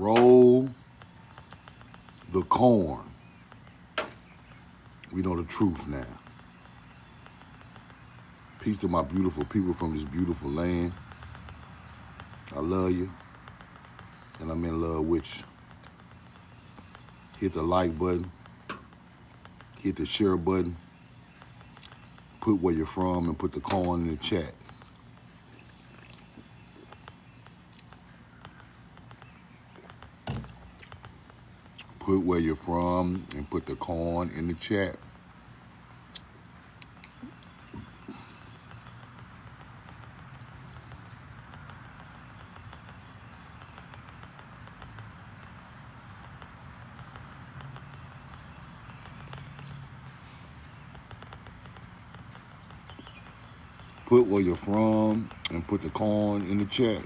Roll the corn. We know the truth now. Peace to my beautiful people from this beautiful land. I love you, and I'm in love with you. Hit the like button. Hit the share button. Put where you're from and put the corn in the chat. Put where you're from and put the corn in the chat. Put where you're from and put the corn in the chat.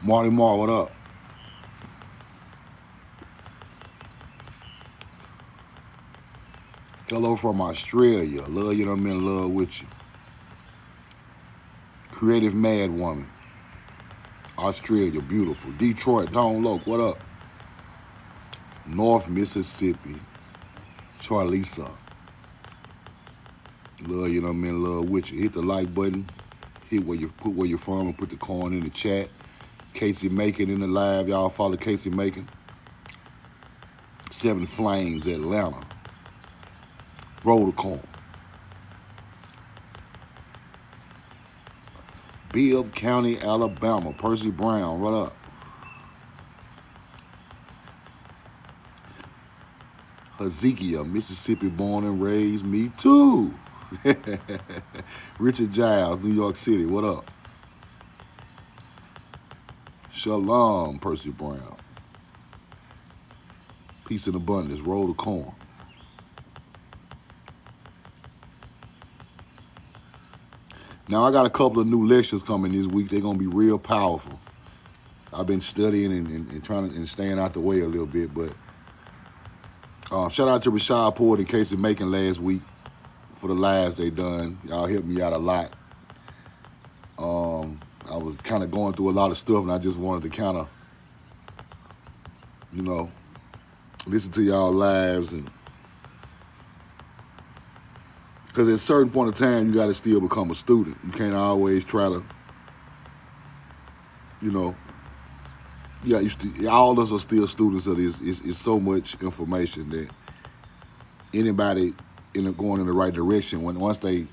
Marty Mar, what up? Hello from Australia. Love you, I'm in love with you. Creative Mad Woman. Australia, beautiful. Detroit, Don Loke, what up? North Mississippi. Charlisa. Love you, I'm in love with you. Hit the like button. Hit where you put where you're from and put the corn in the chat. Casey Macon in the live. Y'all follow Casey Macon. Seven Flames, Atlanta. Roll the corn. Bibb County, Alabama. Percy Brown, what up? Hezekiah, Mississippi, born and raised. Me too. Richard Giles, New York City, what up? Shalom, Percy Brown. Peace and abundance. Roll the corn. Now, I got a couple of new lectures coming this week. They're going to be real powerful. I've been studying and trying to staying out the way a little bit, but shout out to Rashad Port and Casey Macon last week for the lives they done. Y'all helped me out a lot. I was kind of going through a lot of stuff, and I just wanted to kind of, you know, listen to y'all lives, and because at a certain point of time, you got to still become a student. You can't always try to, you know, yeah, all of us are still students of this. It's so much information that anybody going in the right direction, once they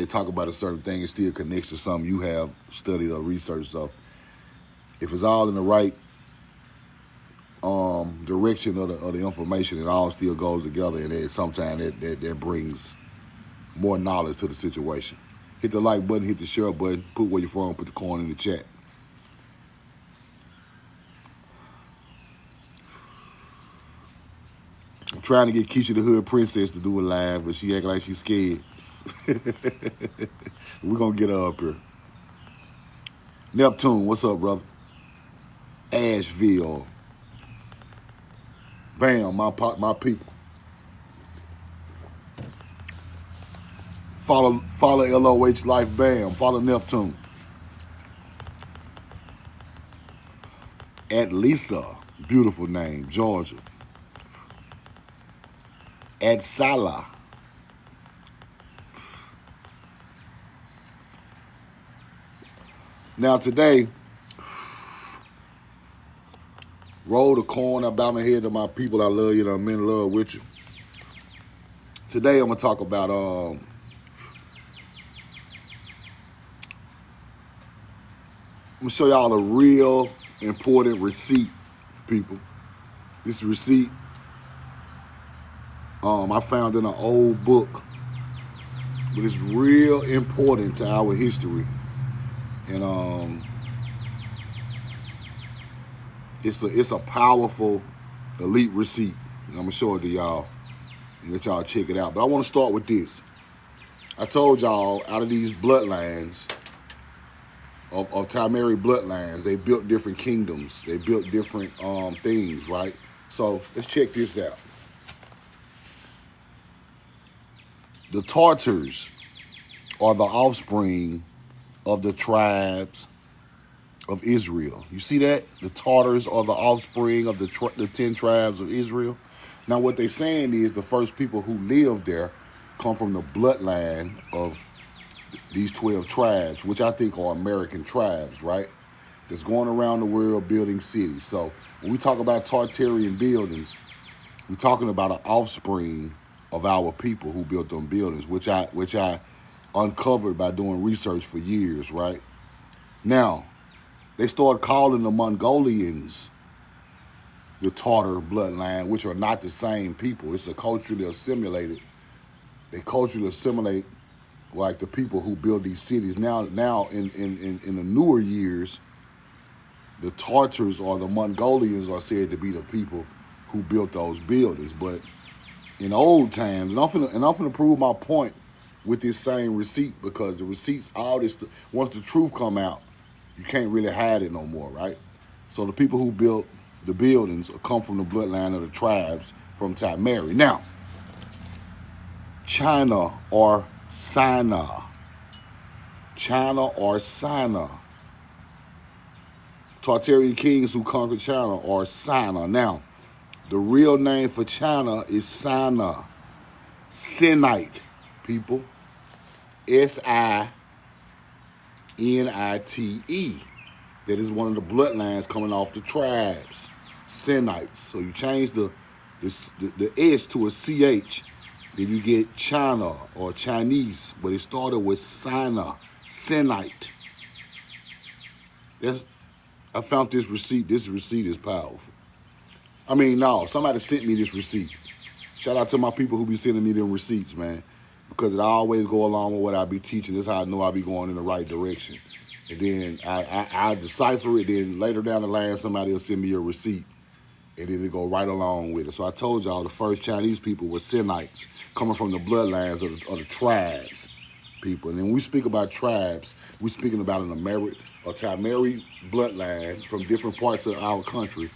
talk about a certain thing, it still connects to something you have studied or researched. So if it's all in the right direction of the information, it all still goes together, and sometimes that brings more knowledge to the situation. Hit the like button, hit the share button, put where you're from, put the corn in the chat. I'm trying to get Keisha the Hood Princess to do a live, but she act like she's scared. We're going to get her up here. Neptune, what's up, brother? Asheville. Bam, my people. Follow LOH Life, bam. Follow Neptune. At Lisa, beautiful name, Georgia. At Salah. Now today, roll the corn. I bow my head to my people. I love you. I'm in love with you. Today I'm gonna talk about I'm gonna show y'all a real important receipt, people. This receipt I found in an old book, but it's real important to our history, and it's a powerful elite receipt, and I'm gonna show it to y'all and let y'all check it out. But I want to start with this. I told y'all out of these bloodlines of Tamari bloodlines, they built different kingdoms, they built different things, right? So let's check this out. The Tartars are the offspring of the tribes of Israel. You see that? The Tartars are the offspring of the 10 tribes of Israel. Now what they're saying is the first people who lived there come from the bloodline of these 12 tribes, which I think are American tribes, right? That's going around the world building cities. So when we talk about Tartarian buildings, we're talking about an offspring of our people who built them buildings, which I uncovered by doing research for years, right? Now, they started calling the Mongolians the Tartar bloodline, which are not the same people. It's a culturally assimilated. They culturally assimilate like the people who build these cities. Now in the newer years, the Tartars or the Mongolians are said to be the people who built those buildings. But in old times, and I'm finna prove my point with this same receipt, because the receipts, all this, once the truth come out, you can't really hide it no more, right? So the people who built the buildings come from the bloodline of the tribes from Timeri. Now, China or Sinai. China or Sinai. Tartarian kings who conquered China or Sinai. Now, the real name for China is Sinai. Sinite, people. Sinite. That is one of the bloodlines coming off the tribes. Sinites. So you change the S to a CH, then you get China or Chinese, but it started with Sinai. Sinite. I found this receipt. This receipt is powerful. I mean, no, somebody sent me this receipt. Shout out to my people who be sending me them receipts, man, because it always go along with what I be teaching. This is how I know I be going in the right direction. And then I decipher it. Then later down the line, somebody will send me a receipt, and then it go right along with it. So I told y'all the first Chinese people were Sinites, coming from the bloodlines of the tribes, people. And then when we speak about tribes, we're speaking about a Timeri bloodline from different parts of our country,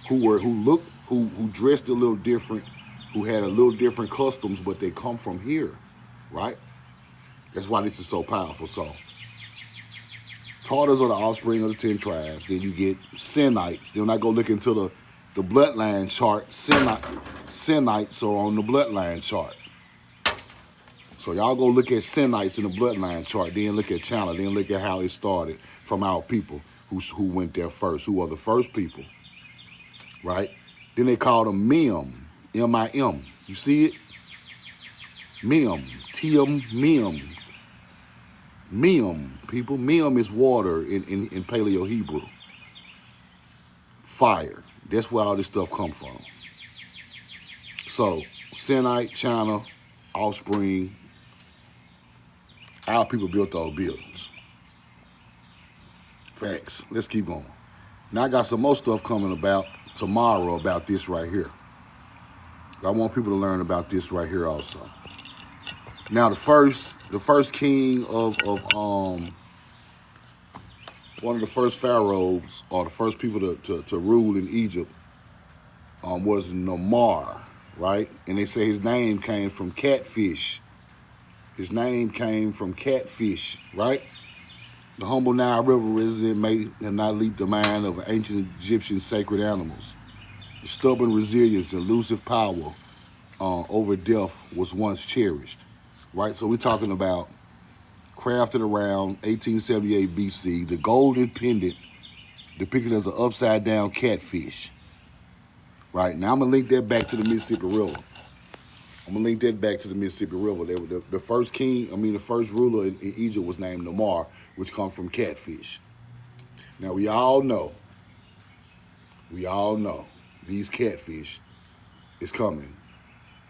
who dressed a little different, who had a little different customs, but they come from here, right? That's why this is so powerful. So Tartars are the offspring of the 10 tribes. Then you get Sinites. Then when I go look into the bloodline chart, Sinites are on the bloodline chart. So y'all go look at Sinites in the bloodline chart, then look at China, then look at how it started from our people who went there first, who are the first people, right? Then they called them Mim, M-I-M. You see it? Mim, T-M, Mim, people. Mim is water in Paleo Hebrew. Fire. That's where all this stuff come from. So, Sinite, China, offspring, our people built those buildings. Facts. Let's keep going. Now I got some more stuff coming about tomorrow about this right here. I want people to learn about this right here also. Now the first king of one of the first pharaohs, or the first people to rule in Egypt, was Namar, right? And they say his name came from catfish. His name came from catfish, right? The humble Nile River resident may have not leaped the mind of ancient Egyptian sacred animals. The stubborn resilience and elusive power over death was once cherished, right? So we're talking about crafted around 1878 BC, the golden pendant depicted as an upside-down catfish, right? Now I'm going to link that back to the Mississippi River. The first king, the first ruler in Egypt was named Namar, which comes from catfish. Now we all know these catfish is coming.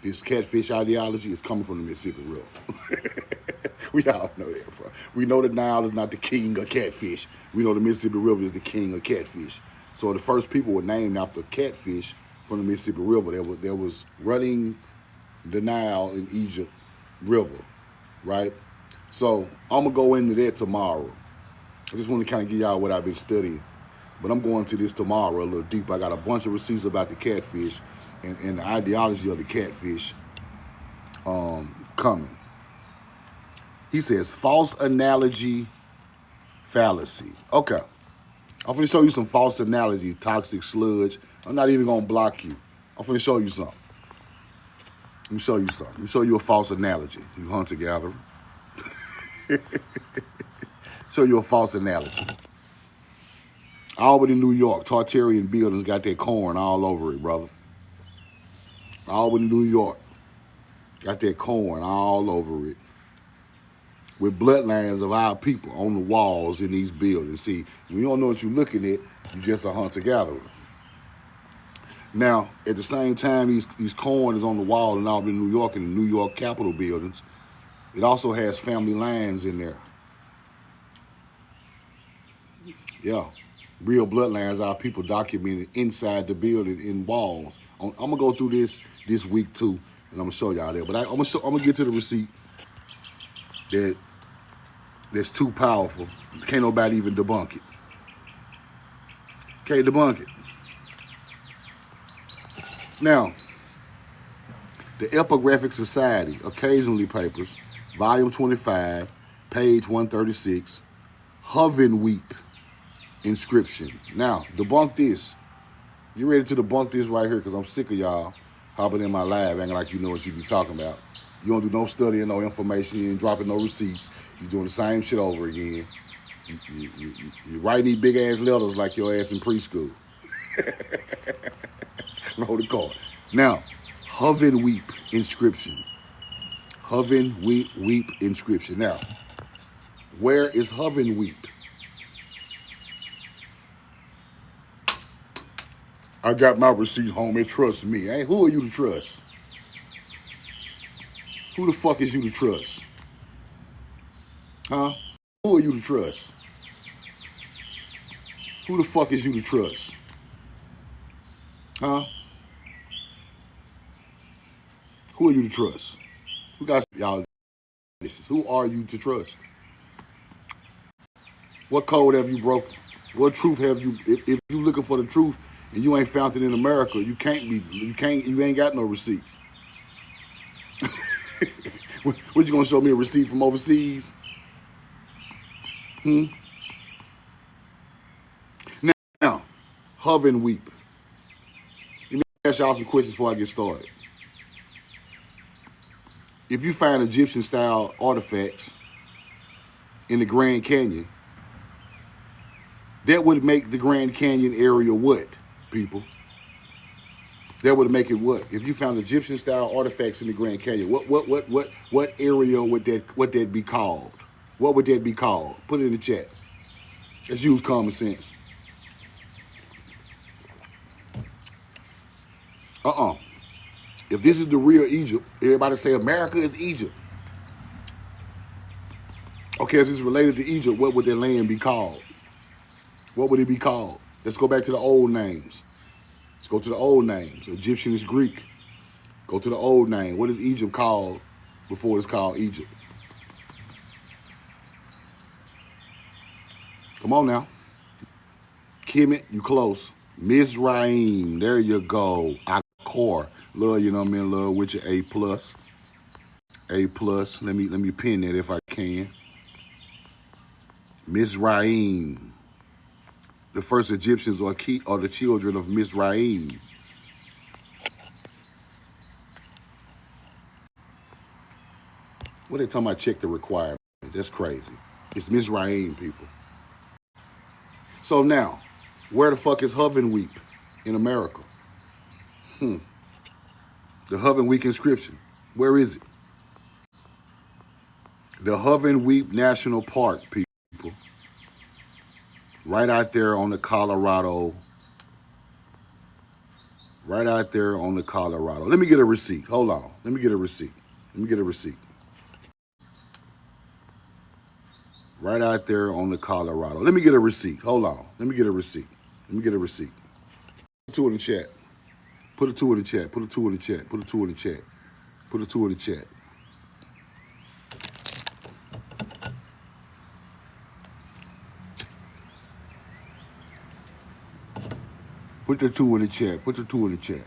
This catfish ideology is coming from the Mississippi River. We all know that, bro. We know the Nile is not the king of catfish. We know the Mississippi River is the king of catfish. So the first people were named after catfish from the Mississippi River that was running the Nile in Egypt River, right? So I'm gonna go into that tomorrow. I just want to kind of give y'all what I've been studying, but I'm going to this tomorrow a little deeper. I got a bunch of receipts about the catfish and the ideology of the catfish coming. He says false analogy fallacy. Okay, I'm finna show you some false analogy, toxic sludge. I'm not even gonna block you. I'm finna show you something. Let me show you something. Let me show you a false analogy, you hunter-gatherer. Show you a false analogy. Albany, New York, Tartarian buildings got that corn all over it, brother. Albany, New York, got that corn all over it. With bloodlines of our people on the walls in these buildings. See, when you don't know what you're looking at, you're just a hunter-gatherer. Now, at the same time, these corn is on the wall in Albany, New York, in the New York Capitol buildings. It also has family lines in there. Yeah, real bloodlines, our people documented inside the building in walls. I'm gonna go through this week too, and I'm gonna show y'all that. But I'm gonna get to the receipt that's too powerful. Can't nobody even debunk it. Can't debunk it. Now, the Epigraphic Society, occasionally papers, volume 25, page 136, Hovenweep Inscription. Now, debunk this. You ready to debunk this right here? Because I'm sick of y'all hopping in my live acting like you know what you be talking about. You don't do no studying, no information. You ain't dropping no receipts. You doing the same shit over again. You writing these big ass letters like your ass in preschool. Roll the card. Now, Hovenweep Inscription. Hovenweep Inscription. Now, where is Hovenweep? I got my receipt, homie. Trust me. Hey, who are you to trust? Who the fuck is you to trust? Huh? Who are you to trust? Who the fuck is you to trust? Huh? Who are you to trust? Who got y'all? Who are you to trust? What code have you broken? What truth have you? If you looking for the truth and you ain't found it in America, you ain't got no receipts. What you gonna show me a receipt from overseas? Now, Hovenweep. Let me ask y'all some questions before I get started. If you find Egyptian style artifacts in the Grand Canyon, that would make the Grand Canyon area what, people? That would make it what? If you found Egyptian style artifacts in the Grand Canyon, what area would that be called? What would that be called? Put it in the chat. Let's use common sense. If this is the real Egypt, everybody say America is Egypt. Okay, if it's related to Egypt, what would that land be called? What would it be called? Let's go back to the old names. Let's go to the old names. Egyptian is Greek. Go to the old name. What is Egypt called before it's called Egypt? Come on now. Kemet, you close. Mizraim, there you go. Accor, love, you know what I mean, love with your A+. A+, let me pin that if I can. Mizraim. The first Egyptians are the children of Mizraim. What they talking about? Check the requirements. That's crazy. It's Mizraim, people. So now, where the fuck is Hovenweep in America? The Hovenweep inscription. Where is it? The Hovenweep National Park, people. Right out there on the Colorado. Right out there on the Colorado. Let me get a receipt. Hold on. Let me get a receipt. Let me get a receipt. Right out there on the Colorado. Let me get a receipt. Hold on. Let me get a receipt. Let me get a receipt. Put a 2 in the chat. Put a 2 in the chat. Put a 2 in the chat. Put a 2 in the chat. Put a 2 in the chat. Put the 2 in the chat. Put the 2 in the chat.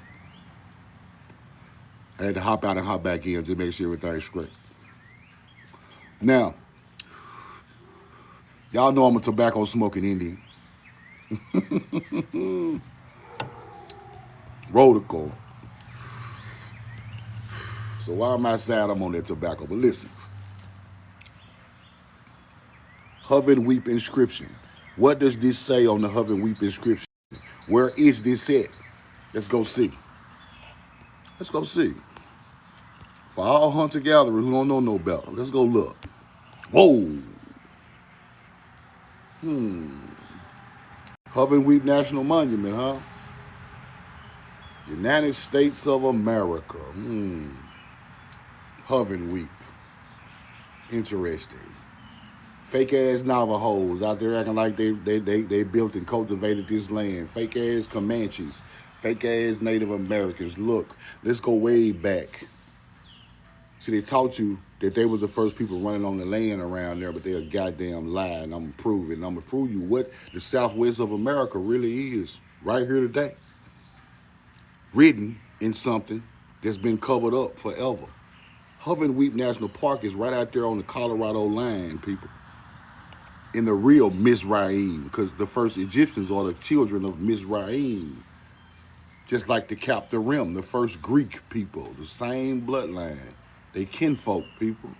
I had to hop out and hop back in to make sure everything's straight. Now, y'all know I'm a tobacco smoking Indian. Rodical. So why am I sad I'm on that tobacco? But listen. Hovenweep inscription. What does this say on the Hovenweep inscription? Where is this at? Let's go see. Let's go see. For all hunter-gatherers who don't know no better, let's go look. Whoa. Hovenweep National Monument, huh? United States of America. Hovenweep. Interesting. Fake ass Navajos out there acting like they built and cultivated this land. Fake ass Comanches. Fake ass Native Americans. Look, let's go way back. See, they taught you that they were the first people running on the land around there, but they're a goddamn lie, and I'm going to prove it. And I'm going to prove you what the Southwest of America really is right here today. Written in something that's been covered up forever. Hovenweep National Park is right out there on the Colorado line, people. In the real Mizraim, because the first Egyptians are the children of Mizraim. Just like the Captarim, the first Greek people, the same bloodline. They kinfolk, people.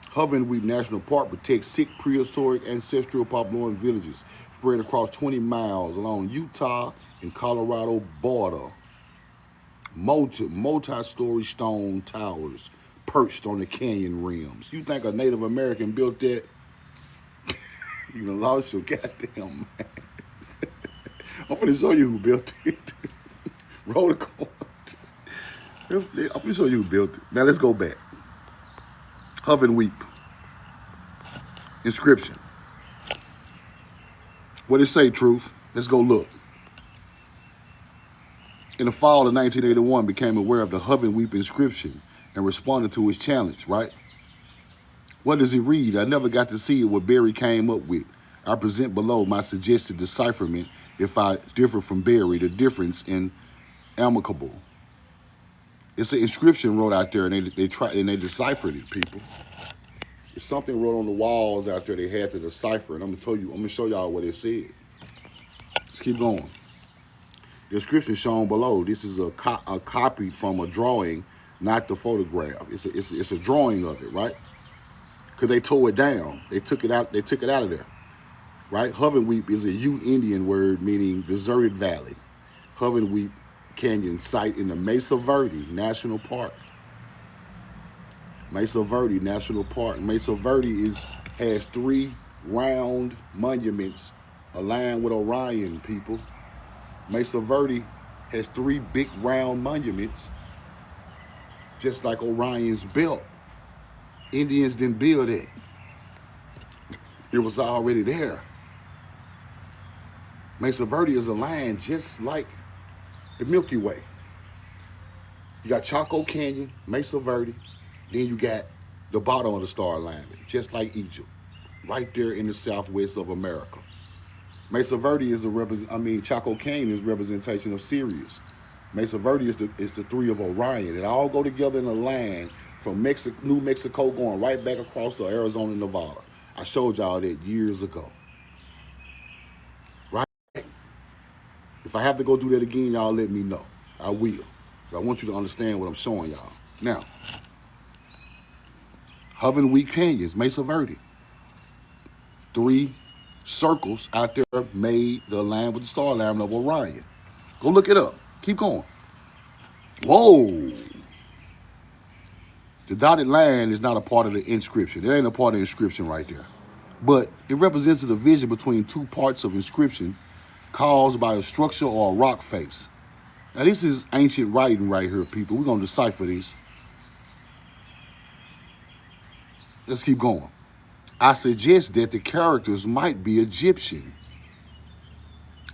Hovenweep National Park protects 6 prehistoric ancestral Papuan villages spread across 20 miles along Utah and Colorado border. Multi-story stone towers perched on the canyon rims. You think a Native American built that? You done lost your goddamn mind. I'm finna show you who built it. Roll the coin. I'm finna show you who built it. Now let's go back. Hovenweep inscription. What it say, Truth? Let's go look. In the fall of 1981, became aware of the Hovenweep inscription and responded to his challenge, right? What does it read? I never got to see it, what Barry came up with. I present below my suggested decipherment if I differ from Barry, the difference in amicable. It's an inscription wrote out there, and they deciphered it, people. It's something wrote on the walls out there they had to decipher, and I'm gonna show y'all what it said. Let's keep going. The inscription shown below. This is a copy from a drawing, not the photograph. It's a drawing of it, right? Because they tore it down. They took it out. They took it out of there, right? Hovenweep is a Ute Indian word meaning deserted valley. Hovenweep Canyon site in the Mesa Verde National Park. Mesa Verde National Park. Mesa Verde has 3 round monuments aligned with Orion, people. Mesa Verde has 3 big round monuments, just like Orion's belt. Indians didn't build it. It was already there. Mesa Verde is aligned just like the Milky Way. You got Chaco Canyon, Mesa Verde, then you got the bottom of the star alignment, just like Egypt, right there in the southwest of America. Mesa Verde is Chaco Canyon is a representation of Sirius. Mesa Verde is the 3 of Orion. It all go together in a line from New Mexico going right back across to Arizona and Nevada. I showed y'all that years ago. Right? If I have to go do that again, y'all let me know. I will. I want you to understand what I'm showing y'all. Now, Hovenweep Canyons, Mesa Verde. 3 circles out there made the line with the star alignment of Orion. Go look it up. Keep going. Whoa. The dotted line is not a part of the inscription. It ain't a part of the inscription right there. But it represents a division between 2 parts of inscription caused by a structure or a rock face. Now this is ancient writing right here, people. We're going to decipher this. Let's keep going. I suggest that the characters might be Egyptian.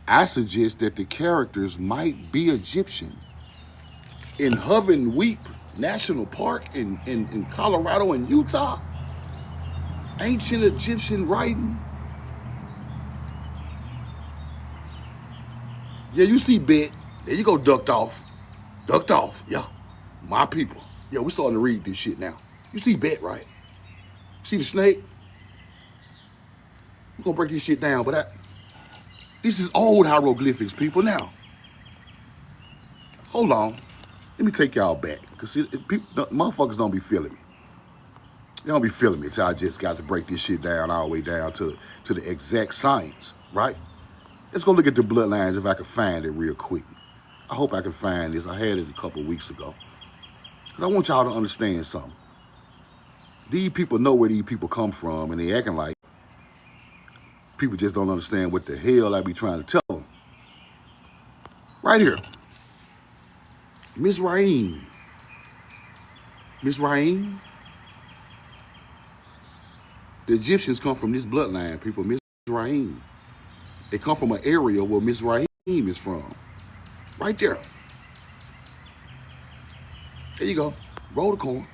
I suggest that the characters might be Egyptian. In Hovenweep National Park in Colorado and Utah, ancient Egyptian writing. Yeah, you see Bet. There you go, ducked off. Ducked off, yeah. My people. Yeah, we're starting to read this shit now. You see Bet, right? See the snake? We're gonna break this shit down, but This is old hieroglyphics, people. Now, hold on. Let me take y'all back. Because motherfuckers don't be feeling me. They don't be feeling me until I just got to break this shit down all the way down to the exact science, right? Let's go look at the bloodlines if I can find it real quick. I hope I can find this. I had it a couple of weeks ago. Because I want y'all to understand something. These people know where these people come from, and they acting like people just don't understand what the hell I be trying to tell them. Right here. Mizraim. Mizraim. The Egyptians come from this bloodline, people. Mizraim. They come from an area where Mizraim is from. Right there. There you go. Roll the corn.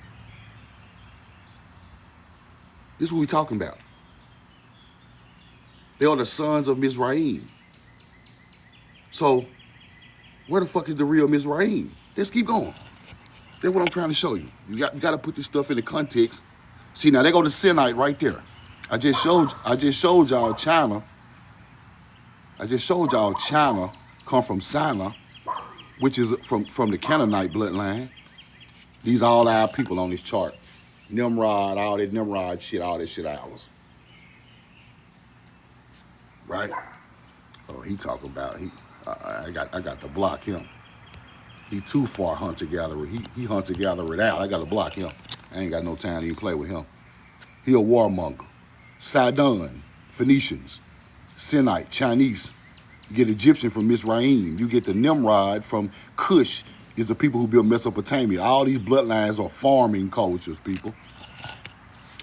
This is what we're talking about. They are the sons of Mizraim. So, where the fuck is the real Mizraim? Let's keep going. That's what I'm trying to show you. You got to put this stuff in the context. See, now they go to Sinite right there. I just showed y'all China. I just showed y'all China come from Sinai, which is from the Canaanite bloodline. These are all our people on this chart. Nimrod, all that Nimrod shit, all that shit ours. Right? Oh, he talk about I got to block him. He too far hunter-gatherer. He hunter-gatherer out. I got to block him. I ain't got no time to even play with him. He a warmonger. Sidon, Phoenicians, Sinite, Chinese. You get Egyptian from Mizraim. You get the Nimrod from Cush, is the people who built Mesopotamia. All these bloodlines are farming cultures, people.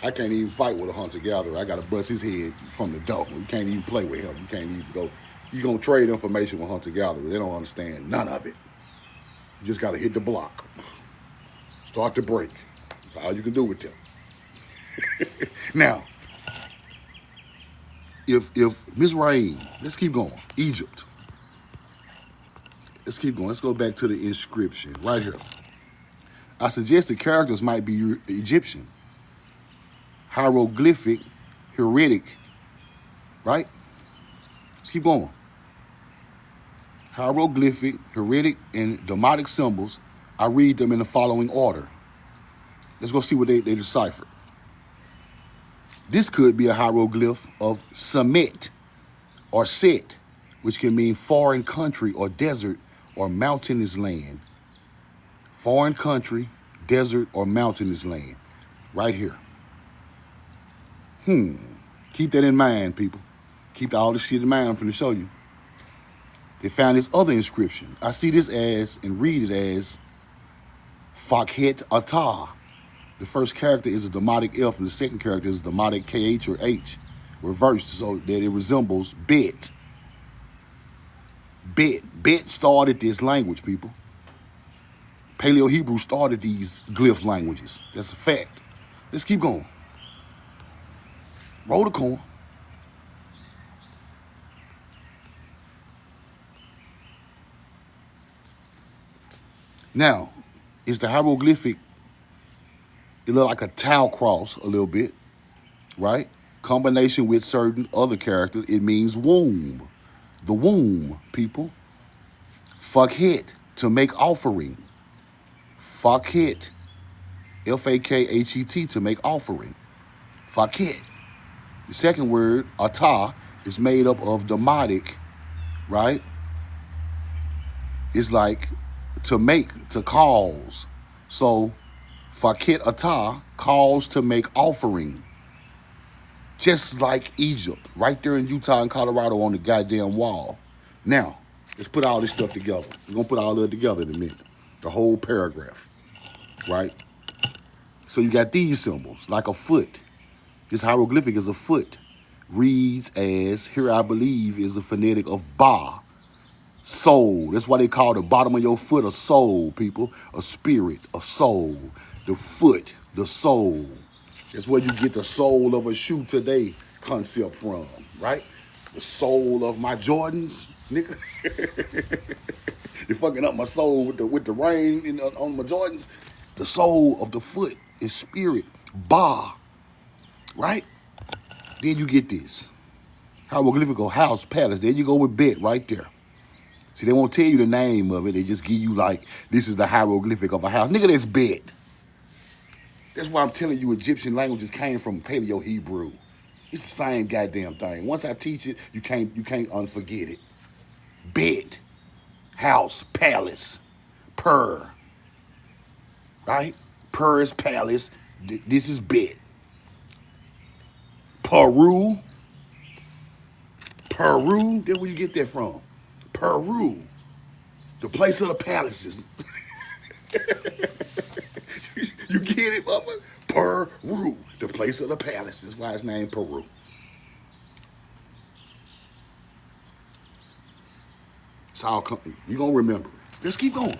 I can't even fight with a hunter-gatherer. I got to bust his head from the door. You can't even play with him. You can't even go. You're going to trade information with hunter-gatherers. They don't understand none of it. You just got to hit the block. Start to break. That's all you can do with them. Now, if Mizraim, let's keep going. Egypt. Let's keep going. Let's go back to the inscription right here. I suggest the characters might be Egyptian. Hieroglyphic, hieratic, right? Let's keep going. Hieroglyphic, hieratic, and demotic symbols. I read them in the following order. Let's go see what they deciphered. This could be a hieroglyph of Summit or Set, which can mean foreign country or desert or mountainous land. Foreign country, desert, or mountainous land. Right here. Keep that in mind, people. Keep all this shit in mind I'm finna show you. They found this other inscription. I see this as, and read it as, Fakhet Atah. The first character is a demotic F, and the second character is a demotic KH or H, reversed so that it resembles Bet. Bet started this language, people. Paleo-Hebrew started these glyph languages. That's a fact. Let's keep going. Roll the corn. Now, is the hieroglyphic, it look like a tau cross a little bit, right? Combination with certain other characters, it means womb. The womb, people. Fakhet, to make offering. Fakhet, F-A-K-H-E-T, to make offering. Fakhet. The second word, atah, is made up of demotic, right? It's like to make, to cause. So, Fakhet atah, calls to make offering. Just like Egypt, right there in Utah and Colorado on the goddamn wall. Now, let's put all this stuff together. We're going to put all of it together in a minute. The whole paragraph, right? So you got these symbols, like a foot. This hieroglyphic is a foot. Reads as, here I believe, is the phonetic of Ba. Soul. That's why they call the bottom of your foot a soul, people. A spirit, a soul. The foot, the soul. That's where you get the soul of a shoe today concept from, right? The soul of my Jordans, nigga. You're fucking up my soul with the rain on my Jordans. The soul of the foot is spirit, Ba, right? Then you get this. Hieroglyphical house, palace. There you go with bet right there. See, they won't tell you the name of it. They just give you like, this is the hieroglyphic of a house. Nigga, that's bet. That's why I'm telling you Egyptian languages came from Paleo-Hebrew. It's the same goddamn thing. Once I teach it, you can't unforget it. Bet, house, palace, per, right? Per is palace. This is bet. Peru, that's where you get that from. Peru, the place of the palaces. You get it, motherfucker? Peru, the place of the palaces. Why it's named Peru. It's all you're going to remember. Just keep going.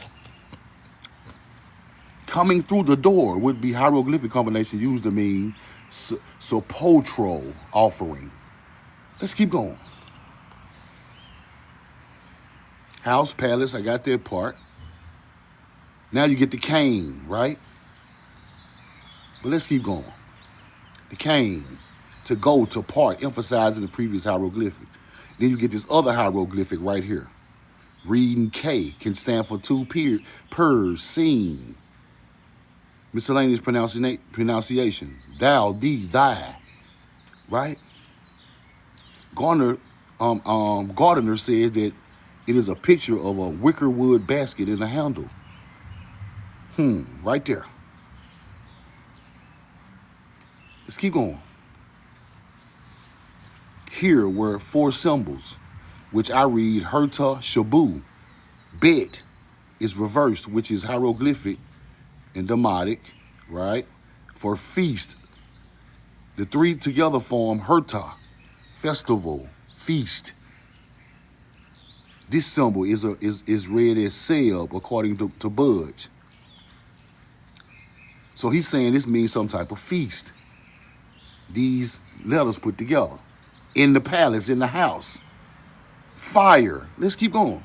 Coming through the door would be hieroglyphic combination used to mean sepulchral offering. Let's keep going. House, palace, I got that part. Now you get the cane, right? But let's keep going. The cane, to go, to part, emphasizing the previous hieroglyphic. Then you get this other hieroglyphic right here. Reading K can stand for two pers, seen. Miscellaneous pronunciation. Thou, thee, thy. Right? Gardner said that it is a picture of a wicker wood basket and a handle. Right there. Let's keep going. Here were four symbols, which I read Herta Shabu. Bet is reversed, which is hieroglyphic and demotic, right? For feast. The three together form Herta, festival, feast. This symbol is read as Seb according to Budge. So he's saying this means some type of feast. These letters put together. In the palace, in the house. Fire. Let's keep going.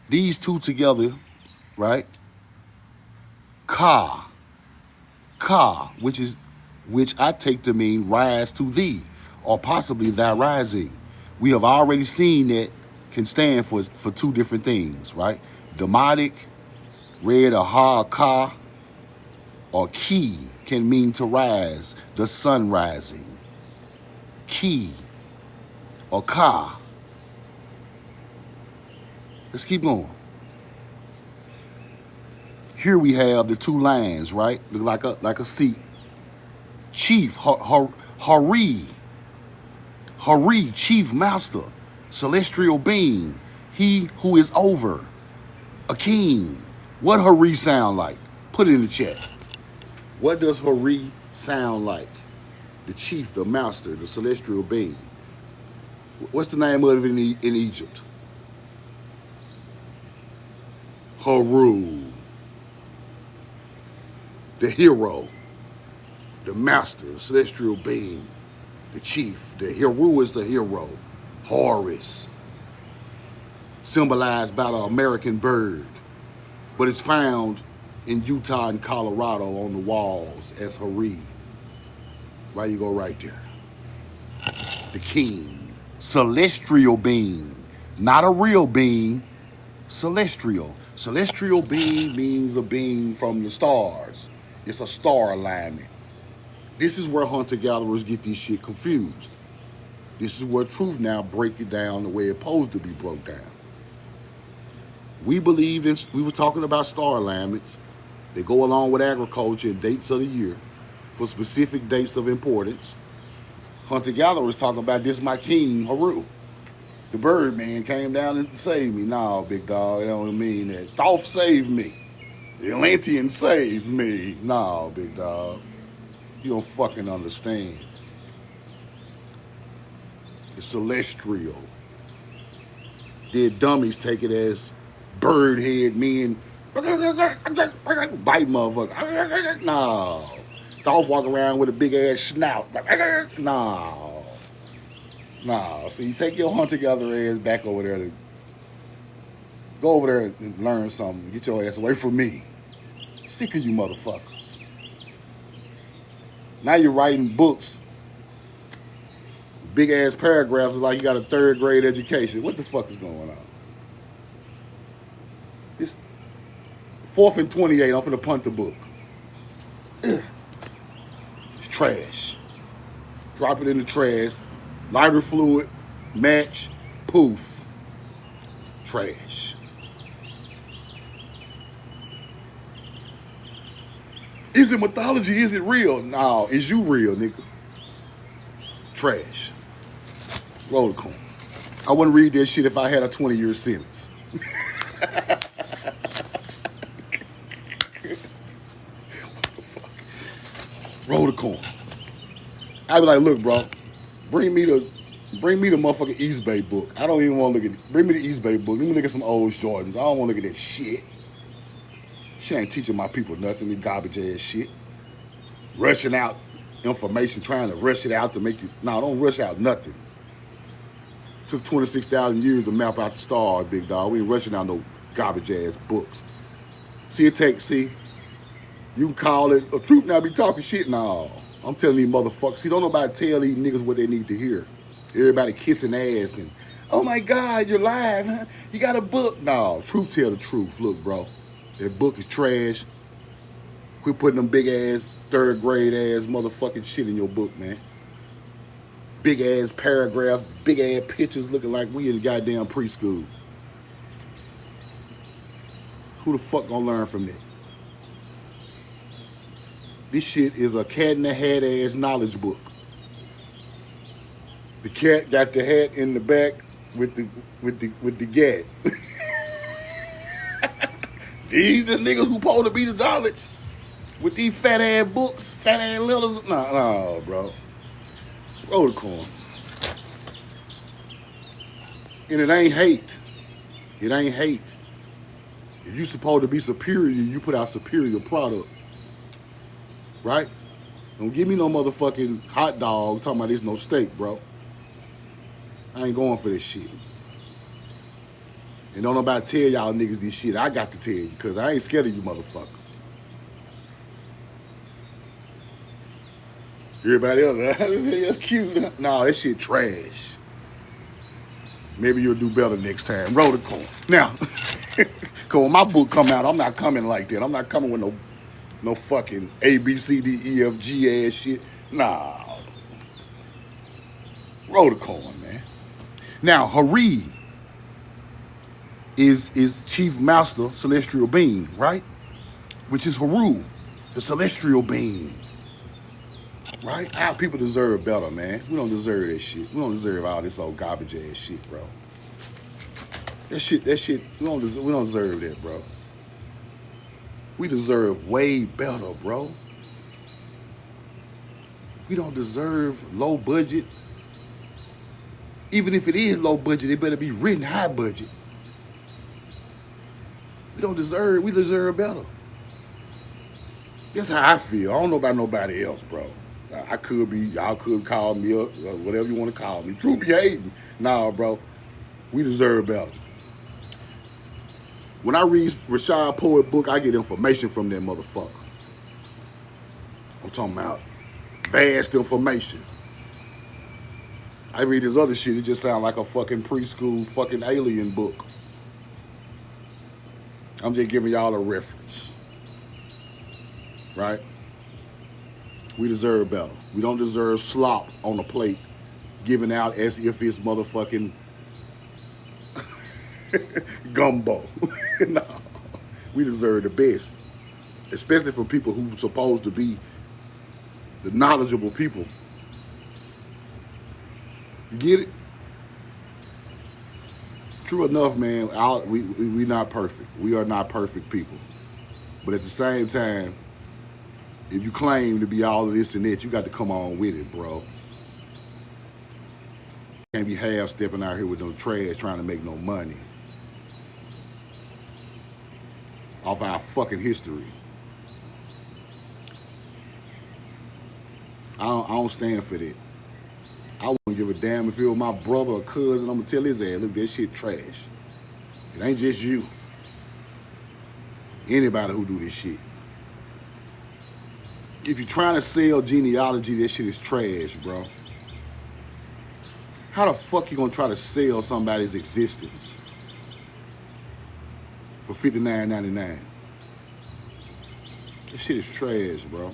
These two together, right? Ka, which I take to mean rise to thee, or possibly thy rising. We have already seen that can stand for two different things, right? Demotic, read a ha, ka, or ki can mean to rise, the sun rising. Ki or ka. Let's keep going. Here we have the two lines, right? Look like a seat. Chief, Hari, chief master, celestial being, he who is over, a king. What Hari sound like? Put it in the chat. What does Hari sound like? The chief, the master, the celestial being. What's the name of it in Egypt? Haru. The hero, the master, the celestial being, the chief. The Haru is the hero. Horus. Symbolized by the American bird. But it's found in Utah and Colorado on the walls as Hari. Right, you go right there. The king. Celestial being. Not a real being. Celestial. Celestial being means a being from the stars. It's a star alignment. This is where hunter-gatherers get this shit confused. This is where truth now break it down the way it's supposed to be broke down. We believe in, we were talking about star alignments. They go along with agriculture and dates of the year for specific dates of importance. Hunter-gatherers talking about this my king, Haru. The bird man came down and saved me. Nah, big dog, that don't mean that. Thoth saved me. The Atlantean saved me. Nah, big dog. You don't fucking understand. The celestial. Dead dummies take it as bird head men. Bite motherfucker. Nah. Thoth walk around with a big ass snout. Nah. Nah. So you take your hunter-gatherer ass back over there to go over there and learn something. Get your ass away from me. Sick of you motherfuckers. Now you're writing books, big ass paragraphs like you got a 3rd grade education. What the fuck is going on? It's 4th and 28. I'm finna punt the book. It's trash. Drop it in the trash. Lighter fluid, match, poof. Trash. Is it mythology? Is it real? No, is you real, nigga? Trash. Roll the coin. I wouldn't read that shit if I had a 20-year sentence. What the fuck? Roll the coin. I'd be like, look, bro, bring me the motherfucking East Bay book. I don't even want to look at it. Bring me the East Bay book. Let me look at some old Jordans. I don't want to look at that shit. Shit ain't teaching my people nothing. The garbage ass shit. Rushing out information, trying to rush it out to make you. No, don't rush out nothing. Took 26,000 years to map out the stars, big dog. We ain't rushing out no garbage ass books. See, you can call it a truth now, be talking shit. No, I'm telling these motherfuckers. See, don't nobody tell these niggas what they need to hear. Everybody kissing ass and, oh my God, you're live, huh? You got a book. No, truth tell the truth. Look, bro, that book is trash. Quit putting them big ass, 3rd grade ass motherfucking shit in your book, man. Big ass paragraph, big ass pictures looking like we in goddamn preschool. Who the fuck gonna learn from that? This shit is a cat in the hat ass knowledge book. The cat got the hat in the back with the gat. These the niggas who supposed to be the knowledge with these fat ass books, fat ass letters. No, bro. Roll the coin. And it ain't hate. It ain't hate. If you supposed to be superior, you put out superior product. Right? Don't give me no motherfucking hot dog talking about this no steak, bro. I ain't going for this shit. And don't nobody tell y'all niggas this shit. I got to tell you, because I ain't scared of you motherfuckers. Everybody else, that's cute. No, that shit trash. Maybe you'll do better next time. Roll the coin. Now, cause when my book come out, I'm not coming like that. I'm not coming with no fucking A, B, C, D, E, F, G ass shit. Nah. Roll the coin, man. Now, Hari is chief master celestial being, right? Which is Haru, the celestial being. Right? Our people deserve better, man. We don't deserve that shit. We don't deserve all this old garbage ass shit, bro. That shit, we don't deserve that, bro. We deserve way better, bro. We don't deserve low budget. Even if it is low budget, it better be written high budget. We deserve better. That's how I feel. I don't know about nobody else, bro. I could be, y'all could call me up, whatever you want to call me. True behaving. Nah, bro. We deserve better. When I read Rashad Poet book, I get information from that motherfucker. I'm talking about vast information. I read this other shit, it just sounds like a fucking preschool fucking alien book. I'm just giving y'all a reference. Right? We deserve better. We don't deserve slop on a plate given out as if it's motherfucking gumbo. No. We deserve the best. Especially from people who are supposed to be the knowledgeable people. You get it? True enough, man, we not perfect. We are not perfect people. But at the same time, if you claim to be all of this and that, you got to come on with it, bro. Can't be half-stepping out here with no trash trying to make no money off our fucking history. I don't stand for that. I wouldn't give a damn if it was my brother or cousin. I'm going to tell his ass, look, that shit trash. It ain't just you. Anybody who do this shit. If you're trying to sell genealogy, that shit is trash, bro. How the fuck you gonna try to sell somebody's existence for $59.99? That shit is trash, bro.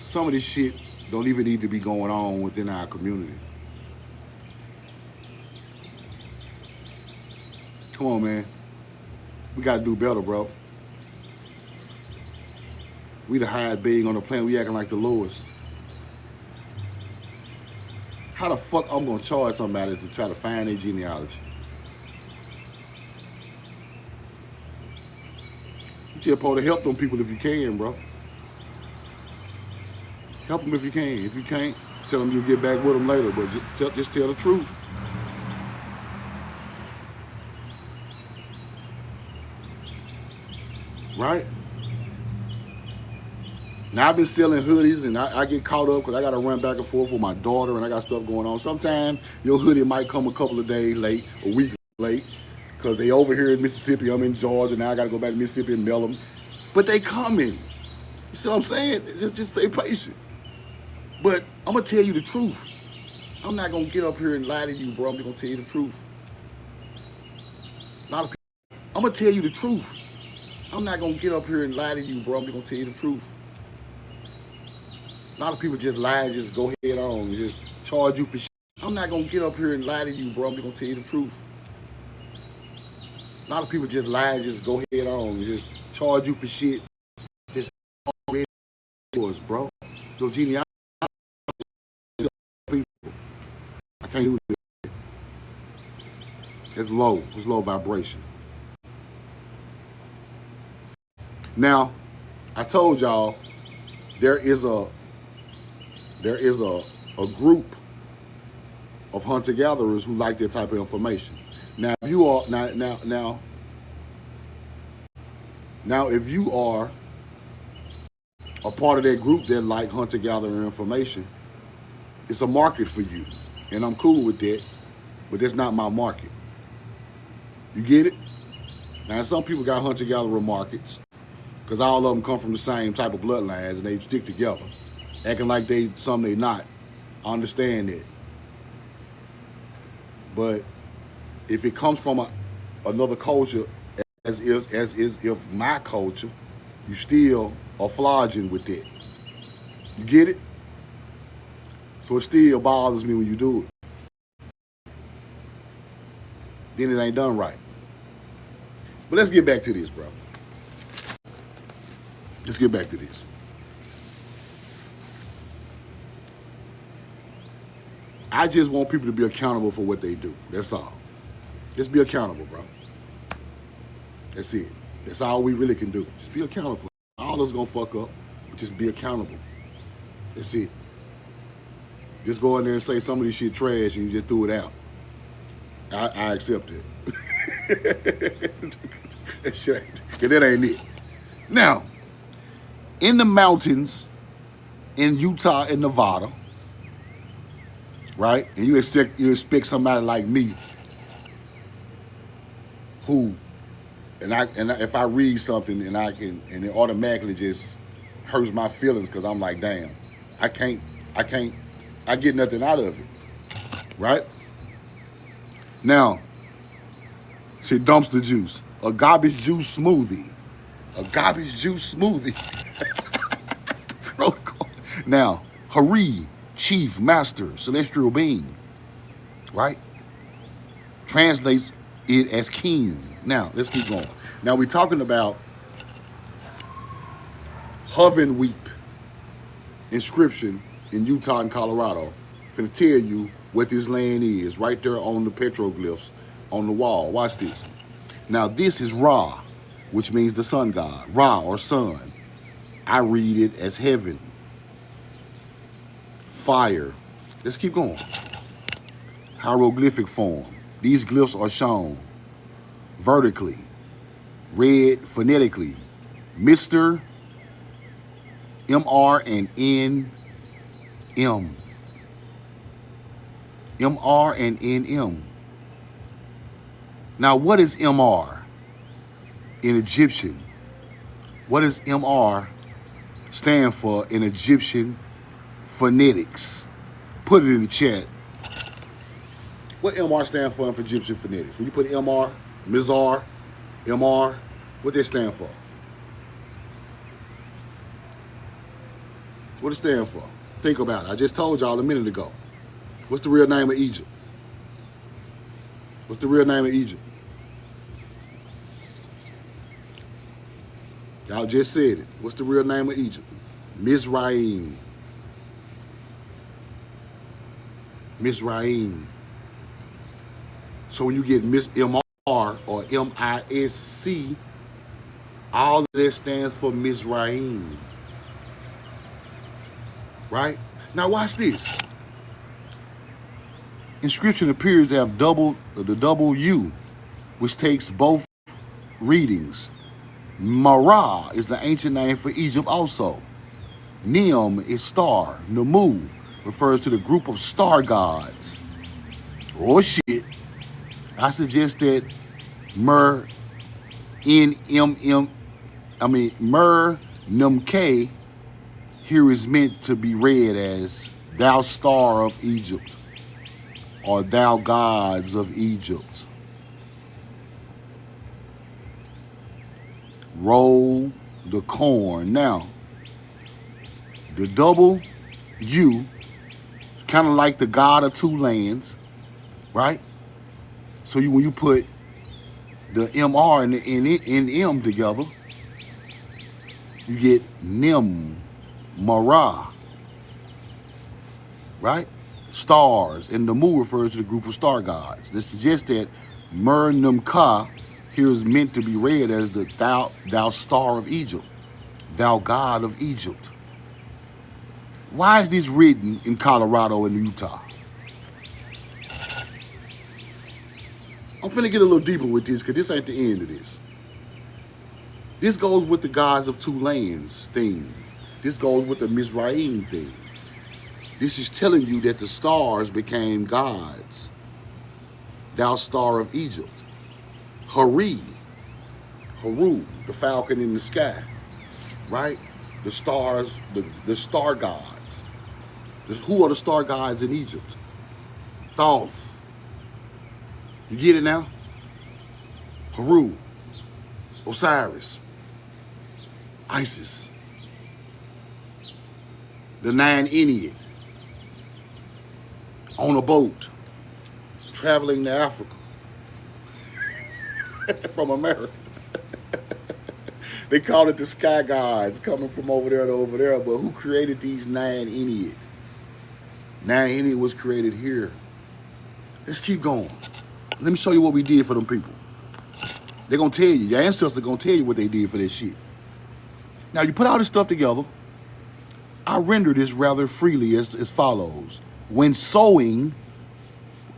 Some of this shit don't even need to be going on within our community. Come on, man. We gotta do better, bro. We the highest being on the planet. We acting like the lowest. How the fuck I'm gonna charge somebody to try to find their genealogy? You just supposed to help them people if you can, bro. Help them if you can. If you can't, tell them you'll get back with them later, but just tell the truth. Right? Now, I've been selling hoodies, and I get caught up because I got to run back and forth with my daughter, and I got stuff going on. Sometimes your hoodie might come a couple of days late, a week late, because they over here in Mississippi. I'm in Georgia. Now I got to go back to Mississippi and mail them. But they coming. You see what I'm saying? Just stay patient. But I'm going to tell you the truth. I'm not going to get up here and lie to you, bro. I'm just going to tell you the truth. A lot of people, I'm going to tell you the truth. I'm not going to get up here and lie to you, bro. I'm just going to tell you the truth. A lot of people just lie and just go head on and just charge you for shit. I'm not going to get up here and lie to you, bro. I'm just going to tell you the truth. A lot of people just lie and just go head on and just charge you for shit that's already yours, bro. Your genealogy. I can't do this. It's low. It's low vibration. Now, I told y'all there is a group of hunter-gatherers who like that type of information. Now, if you are now if you are a part of that group that like hunter-gatherer information, it's a market for you, and I'm cool with that. But that's not my market. You get it? Now, some people got hunter-gatherer markets because all of them come from the same type of bloodlines and they stick together, acting like they something they not. I understand that. But if it comes from another culture, as if my culture, you still are flogging with that. You get it? So it still bothers me when you do it. Then it ain't done right. But let's get back to this, bro. Let's get back to this. I just want people to be accountable for what they do. That's all. Just be accountable, bro. That's it. That's all we really can do. Just be accountable. All of us gonna fuck up, but just be accountable. That's it. Just go in there and say some of this shit trash and you just threw it out. I accept it. That shit ain't, that ain't it. Now, in the mountains in Utah and Nevada, right? And you expect somebody like me who, and if I read something and it automatically just hurts my feelings because I'm like, damn, I get nothing out of it, right? Now, she dumps the juice. A garbage juice smoothie. A garbage juice smoothie. Now, Hari, chief, master, celestial being, right? Translates it as king. Now, let's keep going. Now, we're talking about Hovenweep inscription in Utah and Colorado. I'm finna tell you what this land is right there on the petroglyphs on the wall. Watch this. Now, this is Ra, which means the sun god. Ra, or sun. I read it as heaven. Fire. Let's keep going. Hieroglyphic form. These glyphs are shown vertically, read phonetically. Mr. MR and NM. MR and NM. Now, what is MR in Egyptian? What does MR stand for in Egyptian phonetics? Put it in the chat. What MR stand for in Egyptian phonetics? When you put MR, Mizar, MR, what they stand for? What it stand for? Think about it. I just told y'all a minute ago. What's the real name of Egypt? What's the real name of Egypt? Y'all just said it. What's the real name of Egypt? Mizraim. Mizraim. So when you get MR or MISC, all of that stands for Mizraim. Right? Now watch this. Inscription appears to have the double U, which takes both readings. Mara is the ancient name for Egypt also. Nim is star. Namu refers to the group of star gods. Oh shit. I suggest that Mer Numk here is meant to be read as thou star of Egypt or thou gods of Egypt. Roll the corn. Now, the double U, kind of like the god of two lands, right? So when you put the MR and the M together, you get Nim, Mara, right? Stars, and the Mu refers to the group of star gods. This suggests that Mer Numka here is meant to be read as the thou star of Egypt, thou god of Egypt. Why is this written in Colorado and Utah? I'm finna get a little deeper with this because this ain't the end of this. This goes with the gods of two lands thing. This goes with the Mizraim thing. This is telling you that the stars became gods. Thou star of Egypt. Haru, the falcon in the sky, right? The stars, the star gods. Who are the star gods in Egypt? Thoth. You get it now? Haru, Osiris, Isis, the 9 Ennead, on a boat, traveling to Africa from America. They called it the sky gods coming from over there to over there, but who created these 9 Ennead? 9 Ennead was created here. Let's keep going. Let me show you what we did for them people. They're going to tell you. Your ancestors are going to tell you what they did for this shit. Now, you put all this stuff together. I render this rather freely as follows. When sowing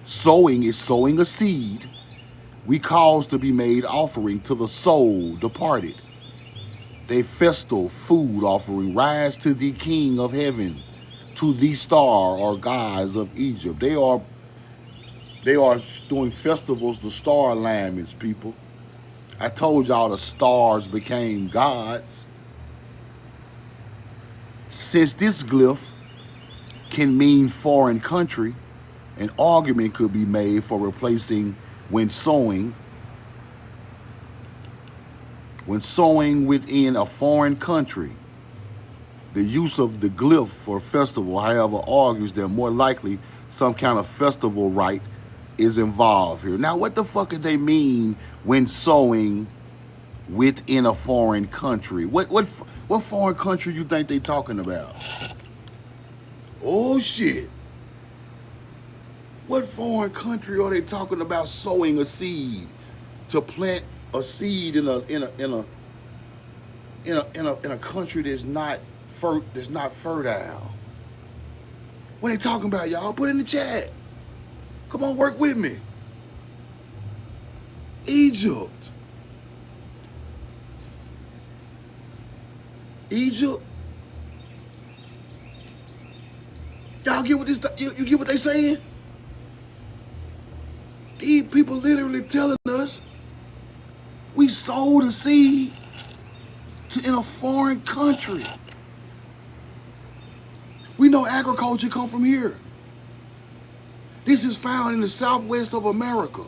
is sowing a seed, we cause to be made offering to the soul departed. They festal food offering rise to the King of heaven, to the star or gods of Egypt. They are doing festivals to star alignments, people. I told y'all the stars became gods. Since this glyph can mean foreign country, an argument could be made for replacing when sowing within a foreign country. The use of the glyph for festival, however, argues that more likely some kind of festival rite is involved here. Now, what the fuck do they mean when sowing within a foreign country? What foreign country you think they talking about? Oh shit! What foreign country are they talking about sowing a seed to plant a seed in a country that's not fertile? What are they talking about, y'all? Put it in the chat. Come on, work with me. Egypt. Egypt. Y'all get what this? You get what they saying? These people literally telling us we sowed a seed in a foreign country. We know agriculture come from here. This is found in the southwest of America.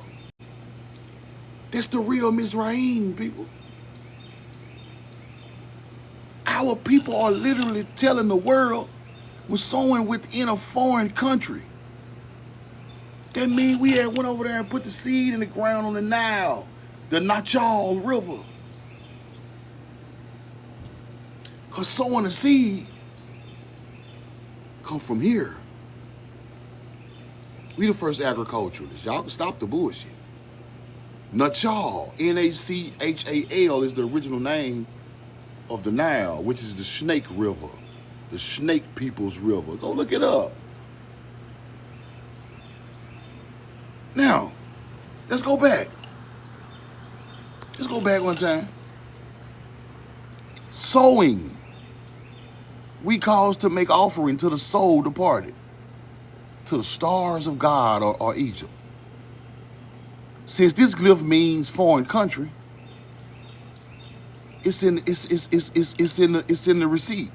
That's the real Mizraim, people. Our people are literally telling the world we're sowing within a foreign country. That means we had went over there and put the seed in the ground on the Nile, the Nachal River. Because sowing a seed come from here. We the first agriculturalists. Y'all can stop the bullshit. Nachal, N-A-C-H-A-L, is the original name of the Nile, which is the Snake River, the Snake People's River. Go look it up. Now, let's go back. Let's go back one time. Sowing. We caused to make offering to the soul departed, to the stars of God or Egypt. Since this glyph means foreign country, it's in the receipt,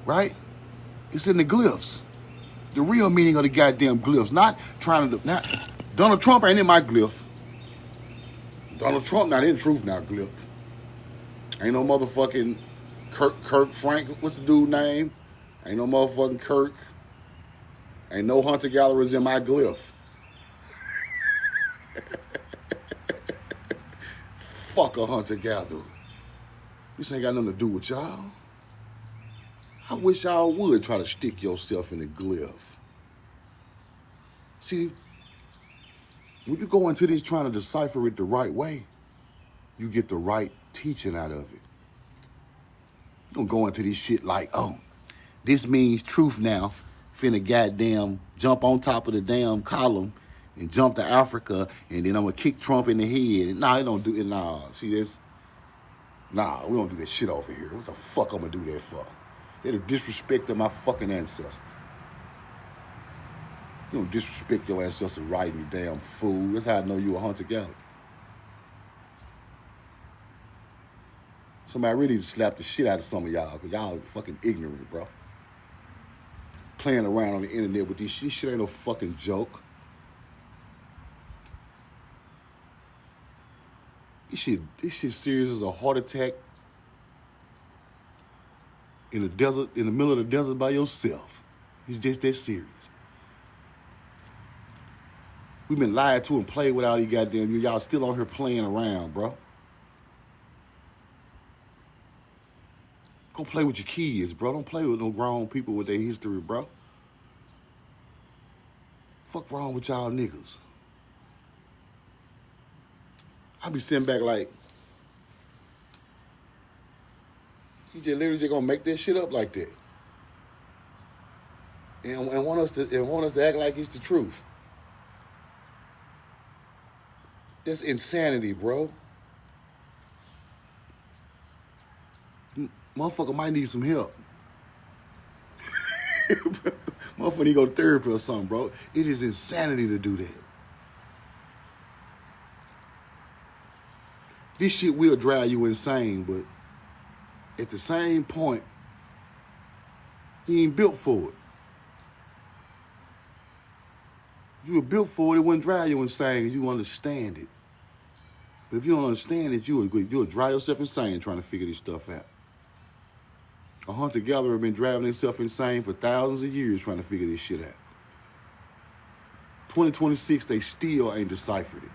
right? It's in the glyphs. The real meaning of the goddamn glyphs. Not trying to Donald Trump ain't in my glyph. Donald Trump not in truth now glyph. Ain't no motherfucking Kirk Frank. What's the dude name? Ain't no motherfucking Kirk. Ain't no hunter gatherers in my glyph. Fuck a hunter gatherer. This ain't got nothing to do with y'all. I wish y'all would try to stick yourself in the glyph. See, when you go into this trying to decipher it the right way, you get the right teaching out of it. You don't go into this shit like, oh, this means truth now. Finna goddamn jump on top of the damn column and jump to Africa, and then I'm gonna kick Trump in the head. Nah, it don't do it. Nah, see this? Nah, we don't do that shit over here. What the fuck I'm gonna do that for? They're the disrespect of my fucking ancestors. You don't disrespect your ancestors riding, you damn fool. That's how I know you a hunter-gatherer. Somebody really need to slap the shit out of some of y'all, because y'all are fucking ignorant, bro. Playing around on the internet with this shit. This shit ain't no fucking joke. This shit serious as a heart attack in the desert, in the middle of the desert by yourself. It's just that serious. We've been lied to and played with all these goddamn, y'all still on here playing around, bro. Go play with your kids, bro. Don't play with no grown people with their history, bro. Fuck wrong with y'all niggas? I be sitting back like, you just literally just gonna make that shit up like that, and want us to act like it's the truth. That's insanity, bro. Motherfucker might need some help. Motherfucker need to go to therapy or something, bro. It is insanity to do that. This shit will drive you insane, but at the same point, you ain't built for it. If you were built for it, it wouldn't drive you insane because you understand it. But if you don't understand it, you'll drive yourself insane trying to figure this stuff out. A hunter-gatherer been driving himself insane for thousands of years trying to figure this shit out. 2026, they still ain't deciphered it.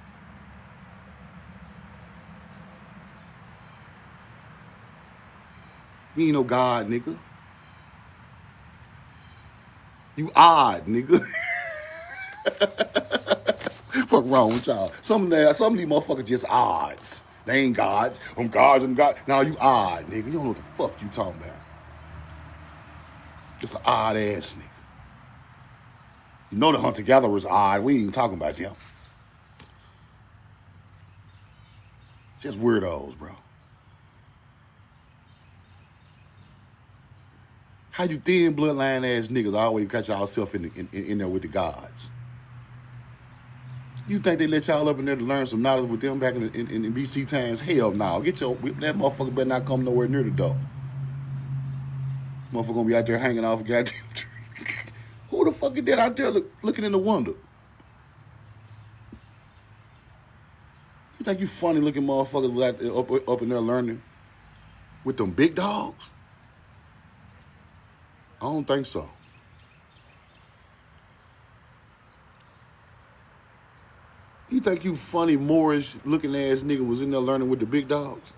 You ain't no God, nigga. You odd, nigga. Fuck wrong with y'all. Some of these motherfuckers just odds. They ain't gods. I'm gods and God. Now you odd, nigga. You don't know what the fuck you talking about. Just an odd ass nigga. You know the hunter-gatherer's odd. We ain't even talking about them. Just weirdos, bro. How you thin bloodline ass niggas always got yourself in there with the gods? You think they let y'all up in there to learn some knowledge with them back in BC times? Hell no. Get your that motherfucker better not come nowhere near the door. Motherfucker gonna be out there hanging off a goddamn tree. Who the fuck is that out there looking in the window? You think you funny looking motherfuckers up in there learning with them big dogs? I don't think so. You think you funny Moorish looking ass nigga was in there learning with the big dogs?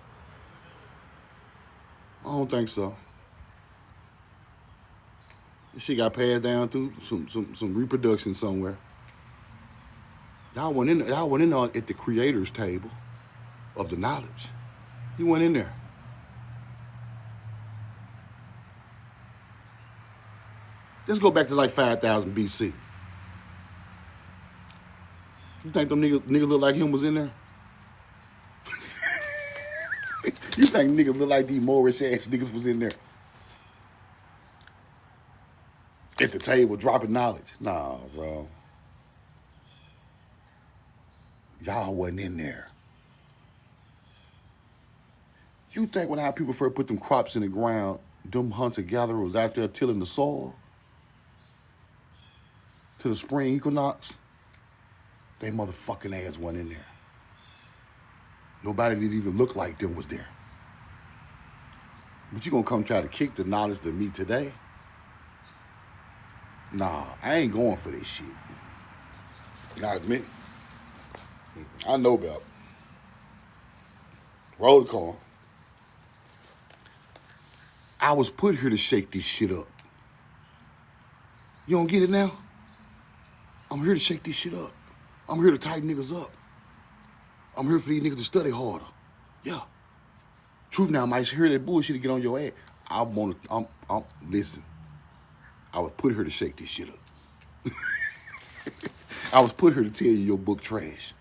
I don't think so. This shit got passed down through some reproduction somewhere. Y'all went in there at the creator's table of the knowledge. You went in there. Let's go back to like 5,000 BC. You think them niggas look like him was in there? You think niggas look like these Moorish ass niggas was in there? At the table dropping knowledge? Nah, bro. Y'all wasn't in there. You think when our people first put them crops in the ground, them hunter-gatherers was out there tilling the soil to the spring equinox? They motherfucking ass wasn't in there. Nobody that even looked like them was there. But you gonna come try to kick the knowledge to me today? Nah, I ain't going for this shit. Not me. I know about it. Roll the car. I was put here to shake this shit up. You don't get it now? I'm here to shake this shit up. I'm here to tighten niggas up. I'm here for these niggas to study harder. Yeah. Truth now, I might hear that bullshit to get on your ass. Listen. I was put here to shake this shit up. I was put here to tell you your book trash.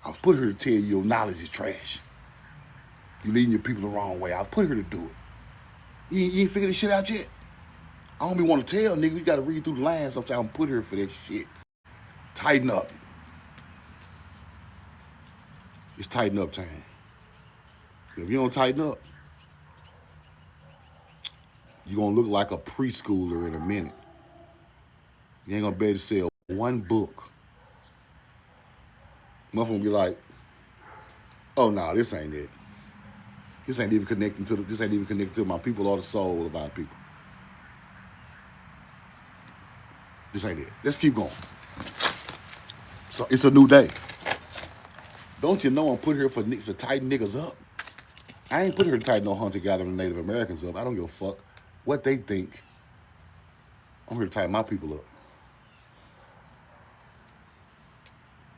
I was put here to tell you your knowledge is trash. You leading your people the wrong way. I was put here to do it. You ain't figured this shit out yet? I don't be want to tell nigga, you gotta read through the lines sometimes. I'm put here for that shit. Tighten up. It's tighten up time. If you don't tighten up, you're gonna look like a preschooler in a minute. You ain't gonna be able to sell one book. Motherfucker gonna be like, oh no, this ain't it. This ain't even connecting to my people or the soul of our people. This ain't it. Let's keep going. So it's a new day. Don't you know I'm put here to tighten niggas up? I ain't put here to tighten no hunter-gathering Native Americans up. I don't give a fuck what they think. I'm here to tighten my people up.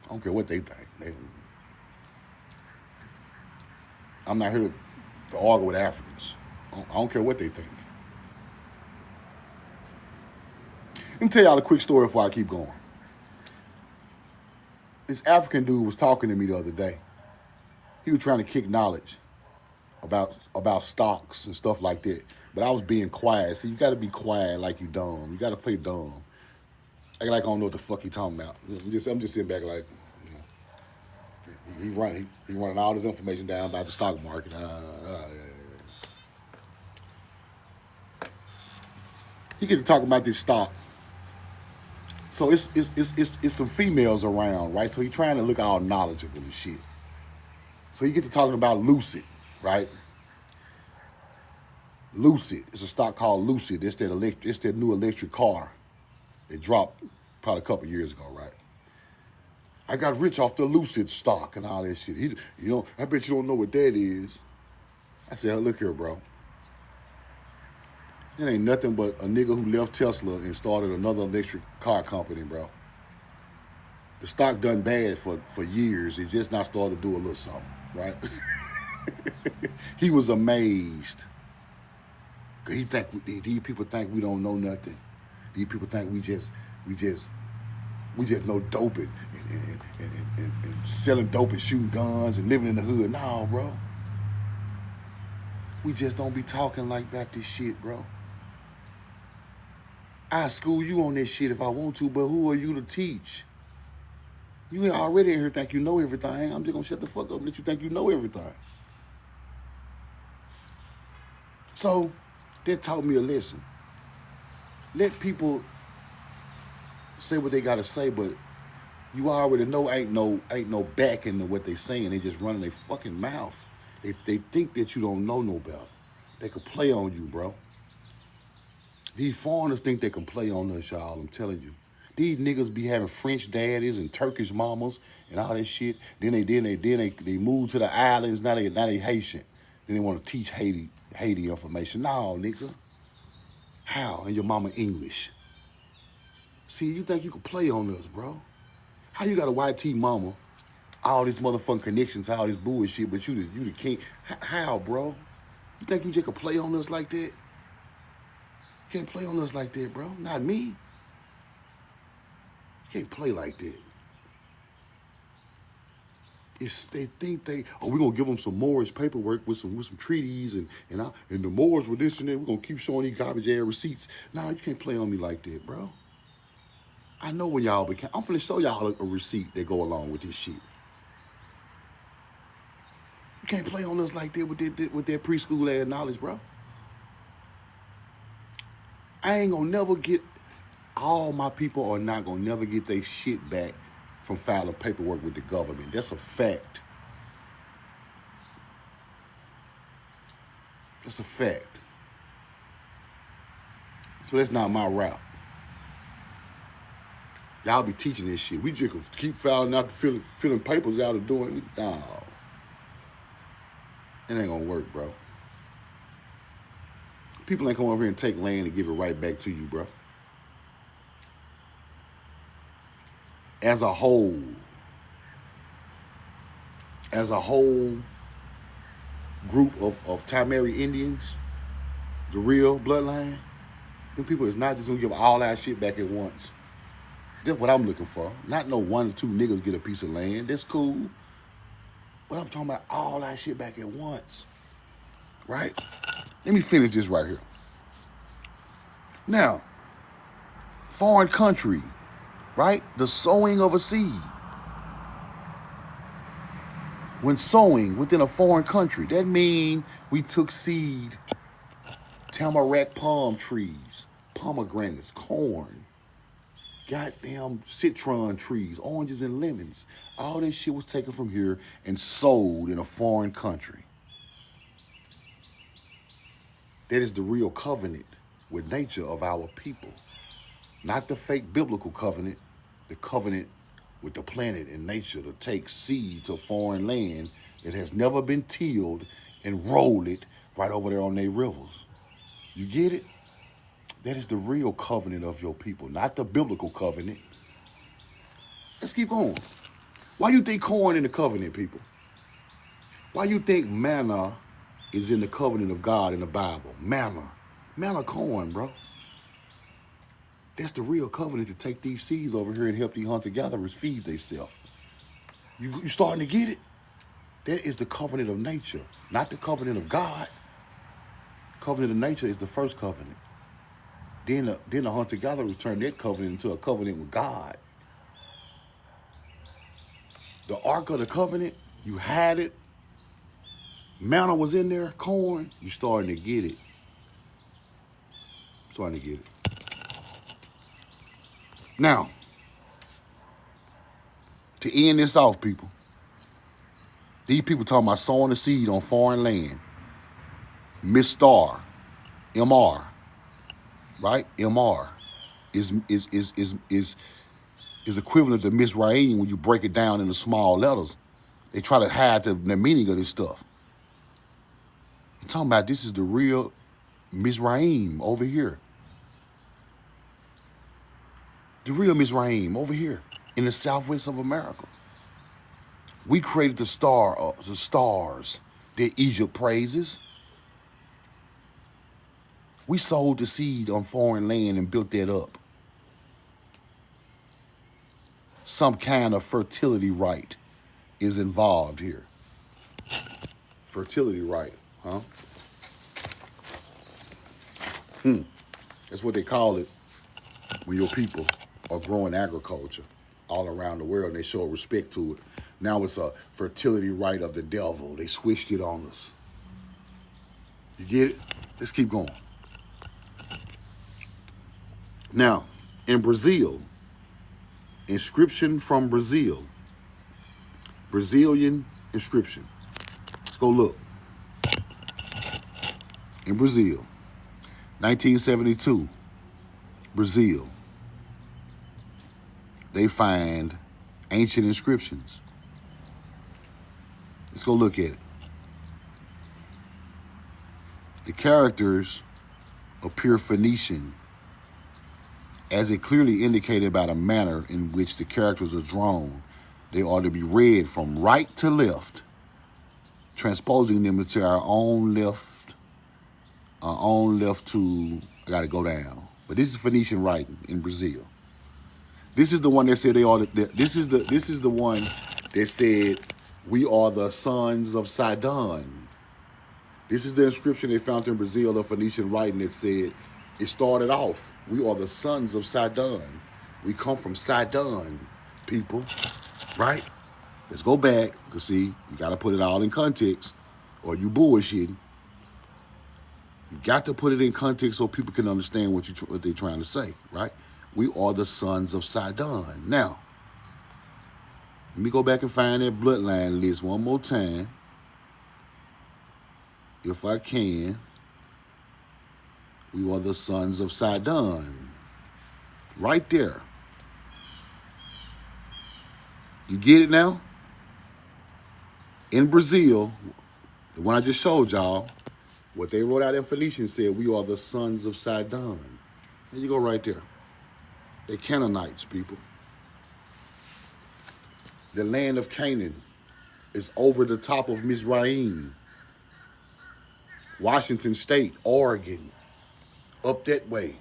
I don't care what they think. I'm not here to argue with Africans. I don't care what they think. Let me tell y'all a quick story before I keep going. This African dude was talking to me the other day. He was trying to kick knowledge about stocks and stuff like that. But I was being quiet. See, you got to be quiet like you dumb. You got to play dumb. Act like I don't know what the fuck he talking about. I'm just sitting back like, you know, he running all this information down about the stock market. He gets to talking about this stock. So it's some females around, right? So he's trying to look all knowledgeable and shit. So you get to talking about Lucid, right? Lucid. It's a stock called Lucid. It's that new electric car. It dropped probably a couple years ago, right? I got rich off the Lucid stock and all that shit. I bet you don't know what that is. I said, look here, bro. It ain't nothing but a nigga who left Tesla and started another electric car company, bro. The stock done bad for years. It just not started to do a little something, right? He was amazed. Cause these people think we don't know nothing. These people think we just know dope and selling dope and shooting guns and living in the hood. No, bro. We just don't be talking like that this shit, bro. I school you on this shit if I want to, but who are you to teach? You ain't already in here think you know everything. I'm just gonna shut the fuck up and let you think you know everything. So that taught me a lesson. Let people say what they gotta say, but you already know ain't no backing to what they saying. They just running their fucking mouth. They think that you don't know no better. They could play on you, bro. These foreigners think they can play on us, y'all. I'm telling you. These niggas be having French daddies and Turkish mamas and all that shit. Then they move to the islands. Now they Haitian. Then they want to teach Haiti information. No, nigga. How? And your mama English. See, you think you can play on us, bro? How you got a white tea mama, all this motherfucking connections, all this bullshit, but you the king? How, bro? You think you just can play on us like that? You can't play on us like that, bro. Not me. You can't play like that. They think we're gonna give them some Moorish paperwork with some treaties and the Moors were this and that. We're gonna keep showing these garbage ass receipts. Nah, you can't play on me like that, bro. I know when y'all became. I'm finna show y'all a receipt that go along with this shit. You can't play on us like that with that preschool ass knowledge, bro. I ain't gonna never get. All my people are not gonna never get their shit back from filing paperwork with the government. That's a fact. That's a fact. So that's not my route. Y'all be teaching this shit. We just keep filing out, filling papers out and doing it. No. It ain't gonna work, bro. People ain't come over here and take land and give it right back to you, bro. As a whole group of Tamari Indians, the real bloodline, them people is not just gonna give all that shit back at once. That's what I'm looking for. Not no 1 or 2 niggas get a piece of land. That's cool. But I'm talking about all that shit back at once. Right? Let me finish this right here. Now, foreign country, right? The sowing of a seed. When sowing within a foreign country, that means we took seed, tamarack palm trees, pomegranates, corn, goddamn citron trees, oranges and lemons. All that shit was taken from here and sold in a foreign country. That is the real covenant with nature of our people. Not the fake biblical covenant, the covenant with the planet and nature to take seed to foreign land that has never been tilled and roll it right over there on their rivers. You get it? That is the real covenant of your people, not the biblical covenant. Let's keep going. Why you think corn in the covenant, people? Why you think manna is in the covenant of God in the Bible? Manna corn, bro. That's the real covenant to take these seeds over here and help these hunter-gatherers feed themselves. You starting to get it? That is the covenant of nature, not the covenant of God. Covenant of nature is the first covenant. Then the hunter-gatherers turn that covenant into a covenant with God. The Ark of the Covenant, you had it. Manna was in there, corn. You starting to get it. Starting to get it. Now, to end this off, people, these people talking about sowing the seed on foreign land. Miss Star, MR, right? MR is equivalent to Miss Rain when you break it down into small letters. They try to hide the meaning of this stuff. I'm talking about this is the real Mizraim over here. The real Mizraim over here in the southwest of America. We created the stars that Egypt praises. We sowed the seed on foreign land and built that up. Some kind of fertility rite is involved here. Fertility rite, huh? That's what they call it when your people are growing agriculture. all around the world, and they show respect to it. Now it's a fertility rite of the devil. They switched it on us. You get it? Let's keep going. Now, in Brazil, inscription from Brazil, Brazilian inscription. Let's go look. In Brazil, 1972, Brazil, they find ancient inscriptions. Let's go look at it. The characters appear Phoenician, as it clearly indicated by the manner in which the characters are drawn. They are to be read from right to left, transposing them into our own left to, I gotta go down. But this is Phoenician writing in Brazil. This is the one that said they are, this is the one that said, we are the sons of Sidon. This is the inscription they found in Brazil of Phoenician writing that said, it started off, we are the sons of Sidon. We come from Sidon, people, right? Let's go back, because see, you got to put it all in context, or you bullshitting. You got to put it in context so people can understand what they're trying to say, right? We are the sons of Sidon. Now, let me go back and find that bloodline list one more time, if I can. We are the sons of Sidon. Right there. You get it now? In Brazil, the one I just showed y'all, what they wrote out in Phoenician said, we are the sons of Sidon. There you go right there. They Canaanites, people. The land of Canaan is over the top of Mizraim. Washington State, Oregon, up that way.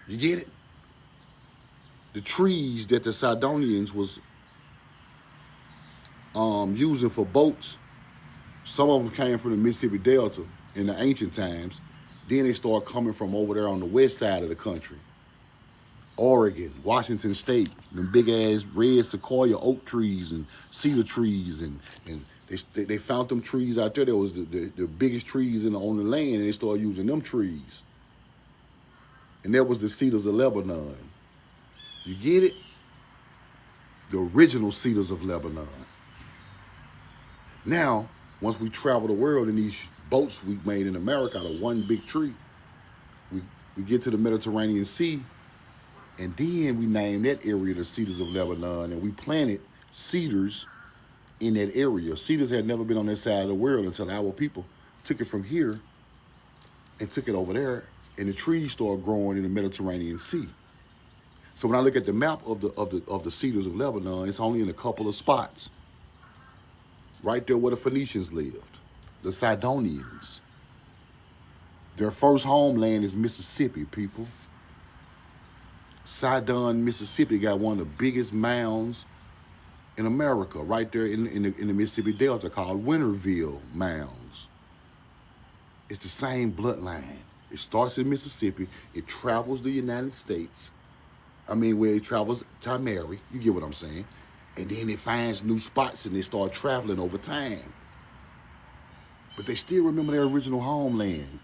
You get it? The trees that the Sidonians was using for boats, some of them came from the Mississippi Delta in the ancient times. Then they started coming from over there on the west side of the country. Oregon, Washington State, them big ass red sequoia oak trees and cedar trees, and they found them trees out there. That was the biggest trees on the land, and they started using them trees. And that was the cedars of Lebanon. You get it? The original cedars of Lebanon. Now, once we travel the world in these boats we made in America out of one big tree, we get to the Mediterranean Sea, and then we named that area the Cedars of Lebanon, and we planted cedars in that area. Cedars had never been on that side of the world until our people took it from here and took it over there, and the trees started growing in the Mediterranean Sea. So when I look at the map of the Cedars of Lebanon, it's only in a couple of spots. Right there where the Phoenicians lived, the Sidonians. Their first homeland is Mississippi, people. Sidon, Mississippi got one of the biggest mounds in America, right there in the Mississippi Delta, called Winterville Mounds. It's the same bloodline. It starts in Mississippi. It travels the United States. I mean, where it travels to Mary. You get what I'm saying? And then it finds new spots and they start traveling over time. But they still remember their original homeland.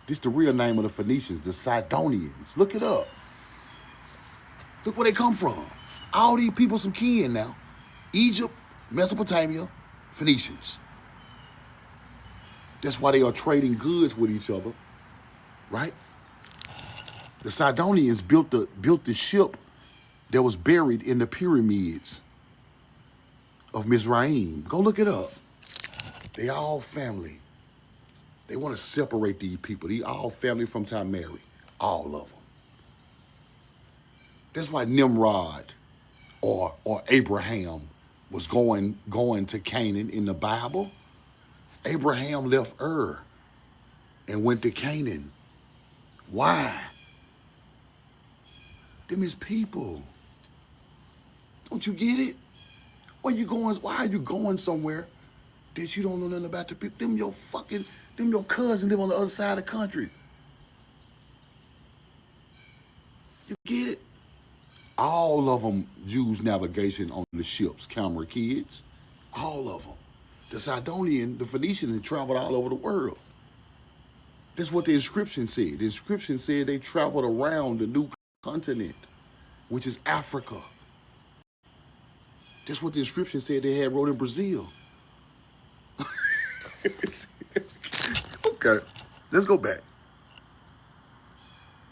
This is the real name of the Phoenicians, the Sidonians. Look it up. Look where they come from. All these people some kin now. Egypt, Mesopotamia, Phoenicians. That's why they are trading goods with each other, right? The Sidonians built the ship that was buried in the pyramids of Mizraim. Go look it up. They all family. They want to separate these people. They all family from Mary. All of them. That's why Nimrod or Abraham was going to Canaan in the Bible. Abraham left Ur and went to Canaan. Why? Them his people. Don't you get it? Why are you going somewhere that you don't know nothing about the people? Them your cousins live on the other side of the country. You get it? All of them use navigation on the ships, camera kids. All of them. The Sidonian, the Phoenician, had traveled all over the world. That's what the inscription said. The inscription said they traveled around the new continent, which is Africa. That's what the inscription said they had wrote in Brazil. Okay, let's go back.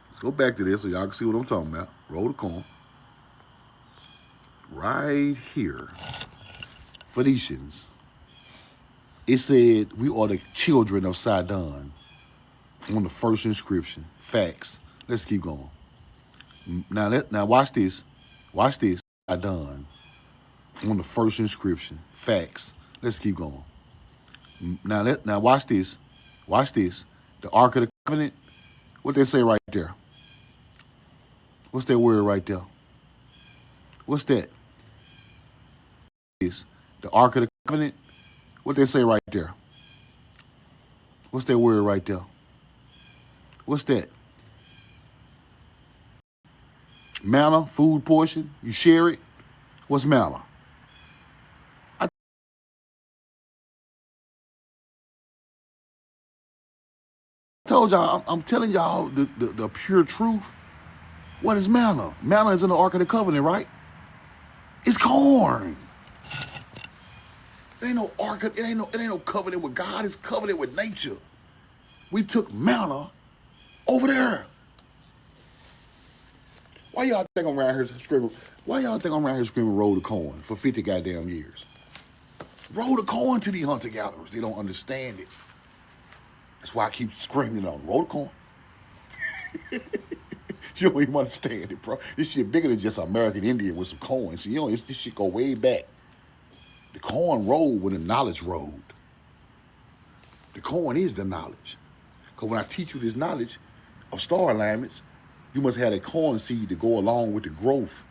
Let's go back to this so y'all can see what I'm talking about. Roll the coin. Right here. Phoenicians. It said, we are the children of Sidon on the first inscription. Facts. Let's keep going. Now watch this. Watch this. Sidon on the first inscription. Facts. Let's keep going. Now watch this. Watch this. The Ark of the Covenant. What they say right there? What's that word right there? What's that? The Ark of the Covenant. What they say right there? What's that word right there? What's that? Manna, food portion. You share it. What's manna? I told y'all, I'm telling y'all the pure truth. What is manna? Manna is in the Ark of the Covenant, right? It's corn. It ain't no ark. It ain't no covenant with God. It's covenant with nature. We took manna over there. Why y'all think I'm around here screaming? Why y'all think I'm around here screaming roll the coin for 50 goddamn years? Roll the coin to these hunter gatherers. They don't understand it. That's why I keep screaming on them. Roll the coin. You don't even understand it, bro. This shit bigger than just American Indian with some coins. So, you know, this shit go way back. The coin rolled when the knowledge rolled. The coin is the knowledge. Because when I teach you this knowledge of star alignments, you must have a corn seed to go along with the growth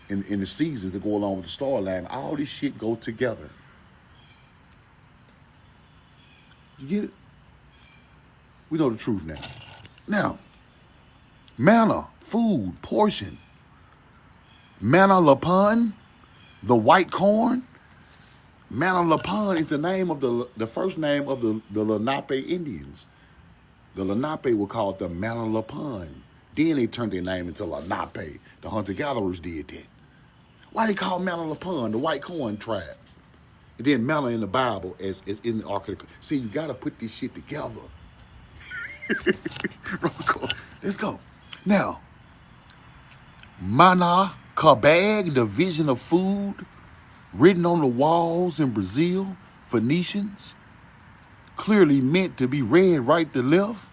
in the seasons to go along with the star alignment. All this shit go together. You get it? We know the truth now. Now, manna, food, portion. Manna lapun, the white corn. Manna lapun is the name of the first name of the Lenape Indians. The Lenape were called the Manna lapun. Then they turned their name into Lenape. The hunter-gatherers did that. Why they call Manna lapun the white corn tribe? And then manna in the Bible as in the Ark of the... See, you got to put this shit together. Let's go. Now, Mana Kabag, the vision of food, written on the walls in Brazil, Phoenicians, clearly meant to be read right to left.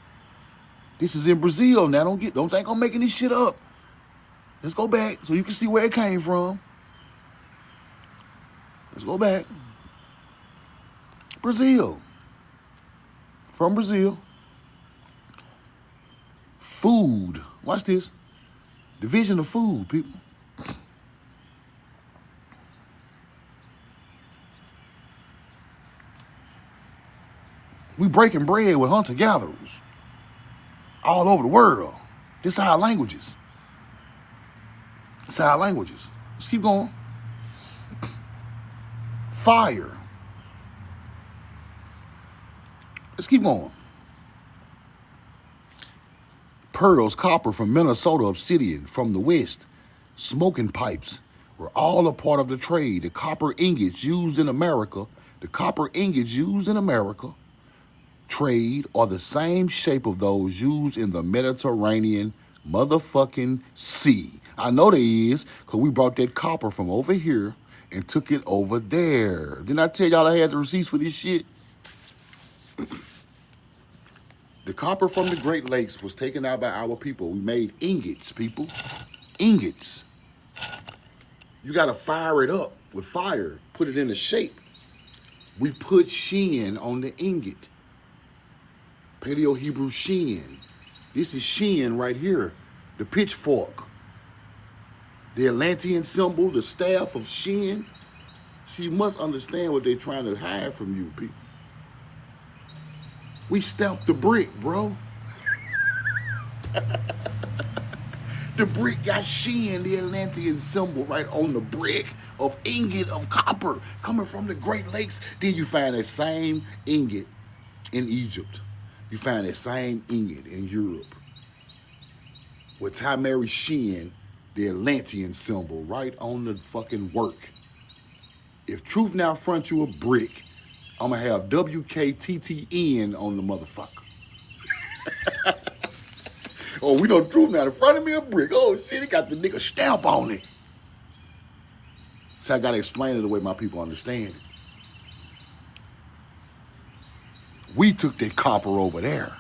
This is in Brazil now. Don't think I'm making this shit up. Let's go back so you can see where it came from. Let's go back. Brazil. From Brazil. Food. Watch this. Division of food, people. We breaking bread with hunter-gatherers all over the world. This is our languages. It's our languages. Let's keep going. Fire. Let's keep going. Pearls, copper from Minnesota, obsidian from the West, smoking pipes were all a part of the trade. The copper ingots used in America, trade are the same shape of those used in the Mediterranean motherfucking sea. I know there is, because we brought that copper from over here and took it over there. Didn't I tell y'all I had the receipts for this shit? The copper from the Great Lakes was taken out by our people. We made ingots, people. Ingots. You got to fire it up with fire. Put it in a shape. We put shin on the ingot. Paleo-Hebrew shin. This is shin right here. The pitchfork. The Atlantean symbol, the staff of shin. So you must understand what they're trying to hide from you, people. We stamped the brick, bro. The brick got Shin, the Atlantean symbol, right on the brick of ingot of copper coming from the Great Lakes. Then you find that same ingot in Egypt. You find that same ingot in Europe. With Tamari Shin, the Atlantean symbol, right on the fucking work. If Truth now front you a brick, I'm gonna have WKTTN on the motherfucker. Oh, we know Truth now in front of me a brick. Oh shit, it got the nigga stamp on it. So I gotta explain it the way my people understand it. We took that copper over there.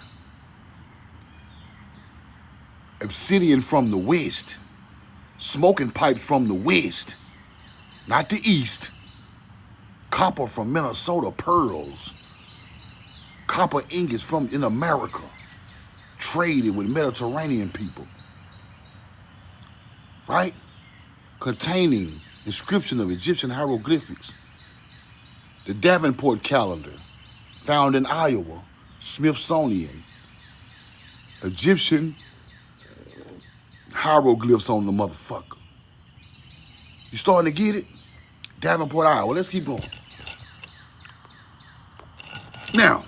Obsidian from the west. Smoking pipes from the west. Not the east. Copper from Minnesota pearls. Copper ingots from in America. Traded with Mediterranean people. Right? Containing inscription of Egyptian hieroglyphics. The Davenport calendar. Found in Iowa. Smithsonian. Egyptian hieroglyphs on the motherfucker. You starting to get it? Davenport, Iowa. Let's keep going. Now,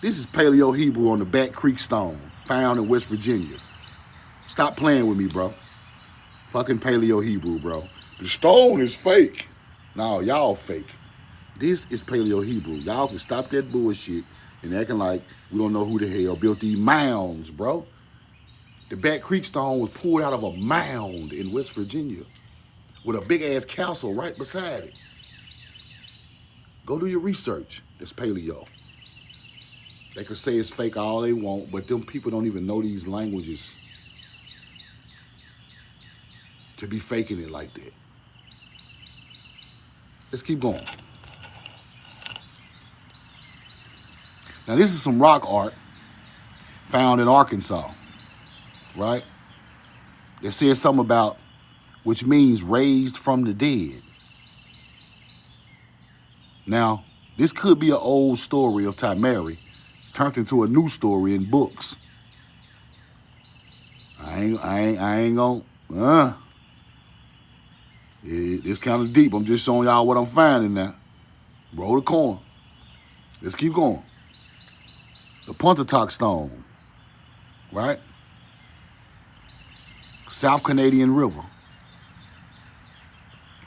this is Paleo Hebrew on the Back Creek stone, found in West Virginia. Stop playing with me, bro. Fucking Paleo Hebrew, bro. The stone is fake. No, y'all fake. This is Paleo Hebrew. Y'all can stop that bullshit and acting like we don't know who the hell built these mounds, bro. The Back Creek stone was pulled out of a mound in West Virginia with a big-ass castle right beside it. Go do your research. That's paleo. They could say it's fake all they want, but them people don't even know these languages to be faking it like that. Let's keep going. Now, this is some rock art found in Arkansas, right? That says something about, which means raised from the dead. Now, this could be an old story of Tamari turned into a new story in books. I ain't gonna, it's kind of deep. I'm just showing y'all what I'm finding now. Roll the coin. Let's keep going. The Pontotoc stone, right? South Canadian River.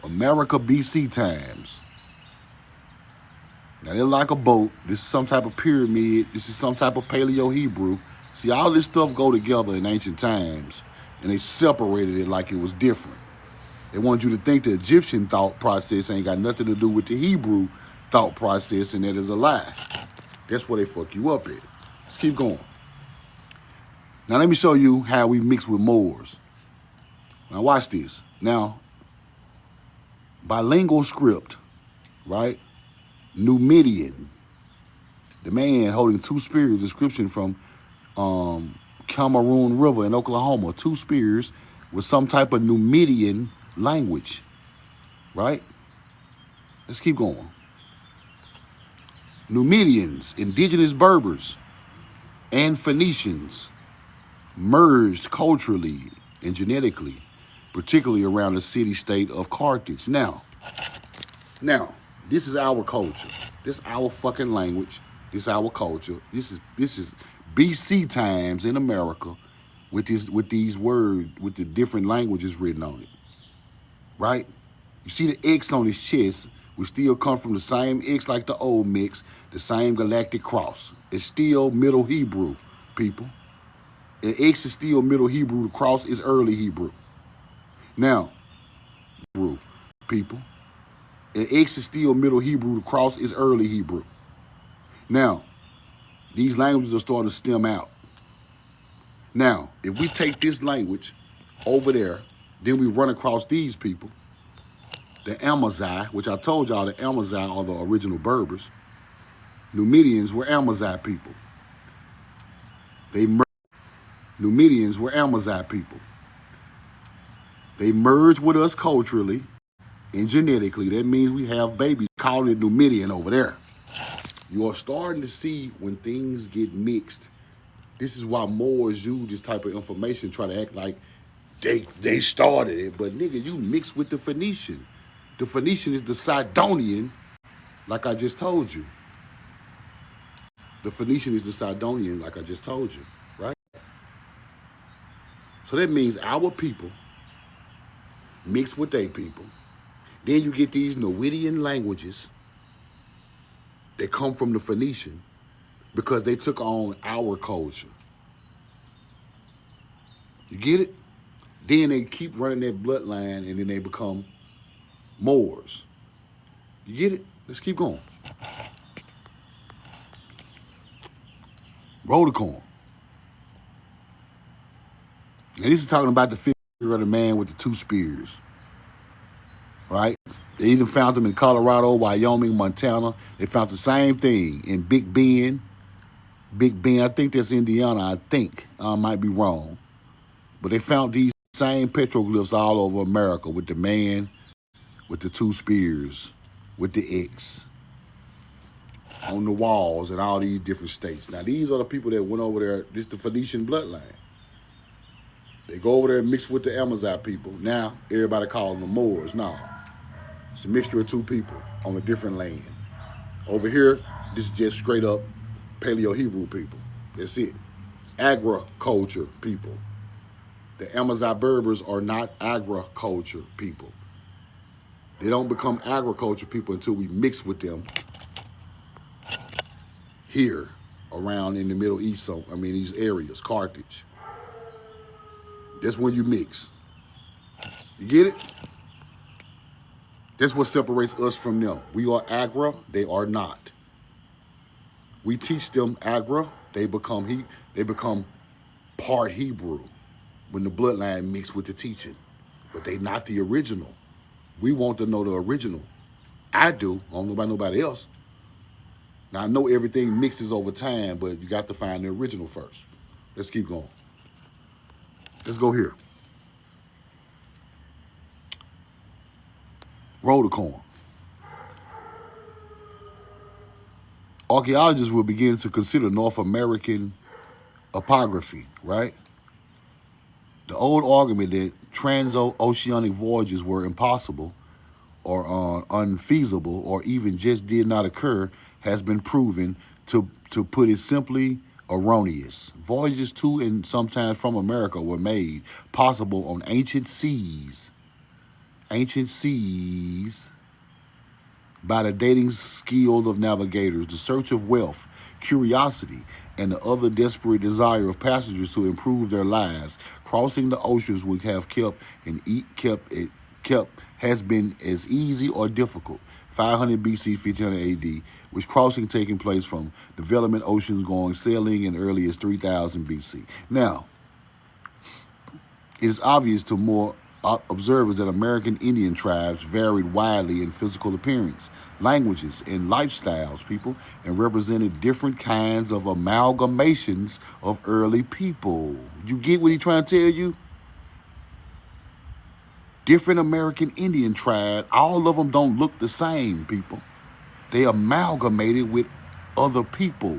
America BC times. Now they're like a boat. This is some type of pyramid. This is some type of Paleo Hebrew. See, all this stuff go together in ancient times, and they separated it like it was different. They want you to think the Egyptian thought process ain't got nothing to do with the Hebrew thought process, and that is a lie. That's where they fuck you up at. Let's keep going. Now let me show you how we mix with Moors. Now watch this. Now, bilingual script, right? Numidian. The man holding two spears, inscription from Cameroon River in Oklahoma. Two spears with some type of Numidian language, right? Let's keep going. Numidians, indigenous Berbers, and Phoenicians merged culturally and genetically, particularly around the city-state of Carthage. Now, this is our culture. This is our fucking language. This is our culture. This is BC times in America with these words, with the different languages written on it. Right? You see the X on his chest, we still come from the same X like the old mix, the same galactic cross. It's still Middle Hebrew, people. The X is still Middle Hebrew, the cross is early Hebrew. Now, Hebrew, people. The X is still Middle Hebrew, the cross is early Hebrew. Now, these languages are starting to stem out. Now, if we take this language over there, then we run across these people, the Amazigh, which I told y'all the Amazigh are the original Berbers. Numidians were Amazigh people. Numidians were Amazigh people. They merged with us culturally and genetically. That means we have babies calling it Numidian over there. You are starting to see when things get mixed This is why Moors use this type of information, try to act like they started it. But nigga, you mix with the Phoenician. The Phoenician is the Sidonian, like I just told you. The Phoenician is the Sidonian, like I just told you, right? So that means our people mixed with their people. Then you get these Noetian languages that come from the Phoenician because they took on our culture. You get it? Then they keep running that bloodline and then they become Moors. You get it? Let's keep going. Roll the corn. And this is talking about the figure of the man with the 2 spears. Right? They even found them in Colorado, Wyoming, Montana. They found the same thing in Big Bend. Big Bend, I think that's Indiana, I think. I might be wrong. But they found these same petroglyphs all over America with the man with the 2 spears, with the X on the walls in all these different states. Now, these are the people that went over there. This is the Phoenician bloodline. They go over there and mix with the Amazon people. Now, everybody calling them Moors. No. It's a mixture of 2 people on a different land. Over here, this is just straight up Paleo-Hebrew people. That's it. Agriculture people. The Amazon Berbers are not agriculture people. They don't become agriculture people until we mix with them here around in the Middle East. So, I mean, these areas, Carthage. That's when you mix. You get it? That's what separates us from them. We are agra, they are not. We teach them agra, they become part Hebrew when the bloodline mixed with the teaching. But they not the original. We want to know the original. I do. I don't know about nobody else. Now, I know everything mixes over time, but you got to find the original first. Let's keep going. Let's go here. Roll the corn. Archaeologists will begin to consider North American apography, right? The old argument that transoceanic voyages were impossible or unfeasible or even just did not occur has been proven, to put it simply, erroneous. Voyages to and sometimes from America were made possible on ancient seas by the dating skill of navigators, the search of wealth, curiosity, and the other desperate desire of passengers to improve their lives. Crossing the oceans would have has been as easy or difficult. 500 BC, 1500 AD, with crossing taking place from development oceans going sailing in early as 3000 BC. Now, it is obvious to more observers that American Indian tribes varied widely in physical appearance, languages, and lifestyles, people, and represented different kinds of amalgamations of early people. You get what he's trying to tell you? Different American Indian tribes, all of them don't look the same, people. They amalgamated with other people.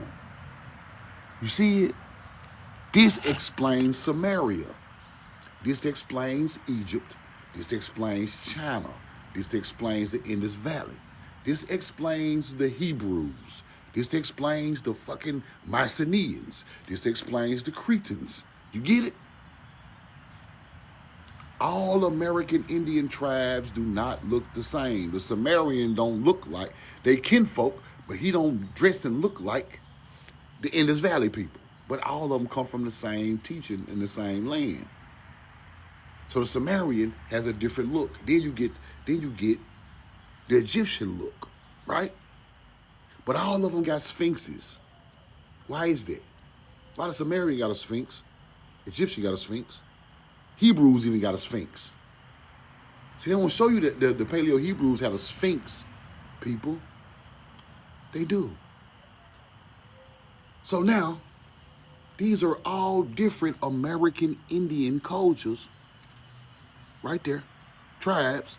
You see it? This explains Samaria. This explains Egypt. This explains China. This explains the Indus Valley. This explains the Hebrews. This explains the fucking Mycenaeans. This explains the Cretans. You get it? All American Indian tribes do not look the same. The Sumerian don't look like, they kinfolk, but he don't dress and look like the Indus Valley people. But all of them come from the same teaching in the same land. So the Sumerian has a different look. Then you get the Egyptian look, right? But all of them got sphinxes. Why is that? Why the Sumerian got a sphinx? Egyptian got a sphinx. Hebrews even got a sphinx. See, they won't show you that the Paleo-Hebrews had a sphinx, people. They do. So now, these are all different American Indian cultures, right there, tribes,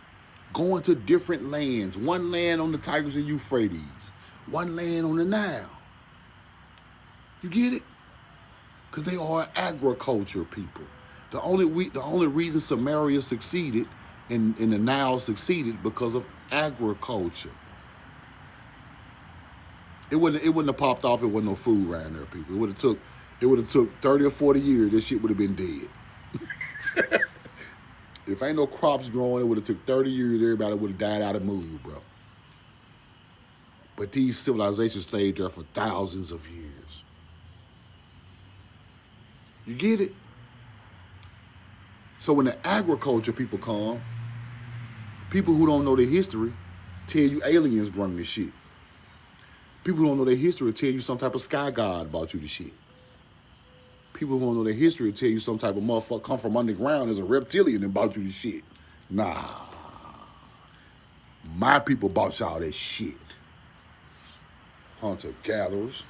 going to different lands. One land on the Tigris and Euphrates, one land on the Nile. You get it? Because they are agriculture people. The only reason Samaria succeeded and the Nile succeeded because of agriculture. It wouldn't have popped off. It wasn't no food around there, people. It would have took 30 or 40 years. This shit would have been dead. If ain't no crops growing, it would have took 30 years. Everybody would have died out and moved, bro. But these civilizations stayed there for thousands of years. You get it? So when the agriculture people come, people who don't know their history tell you aliens run this shit. People who don't know their history tell you some type of sky god about you the shit. People who don't know their history tell you some type of motherfucker come from underground as a reptilian and bought you the shit. Nah. My people bought y'all that shit. Hunter-gatherers.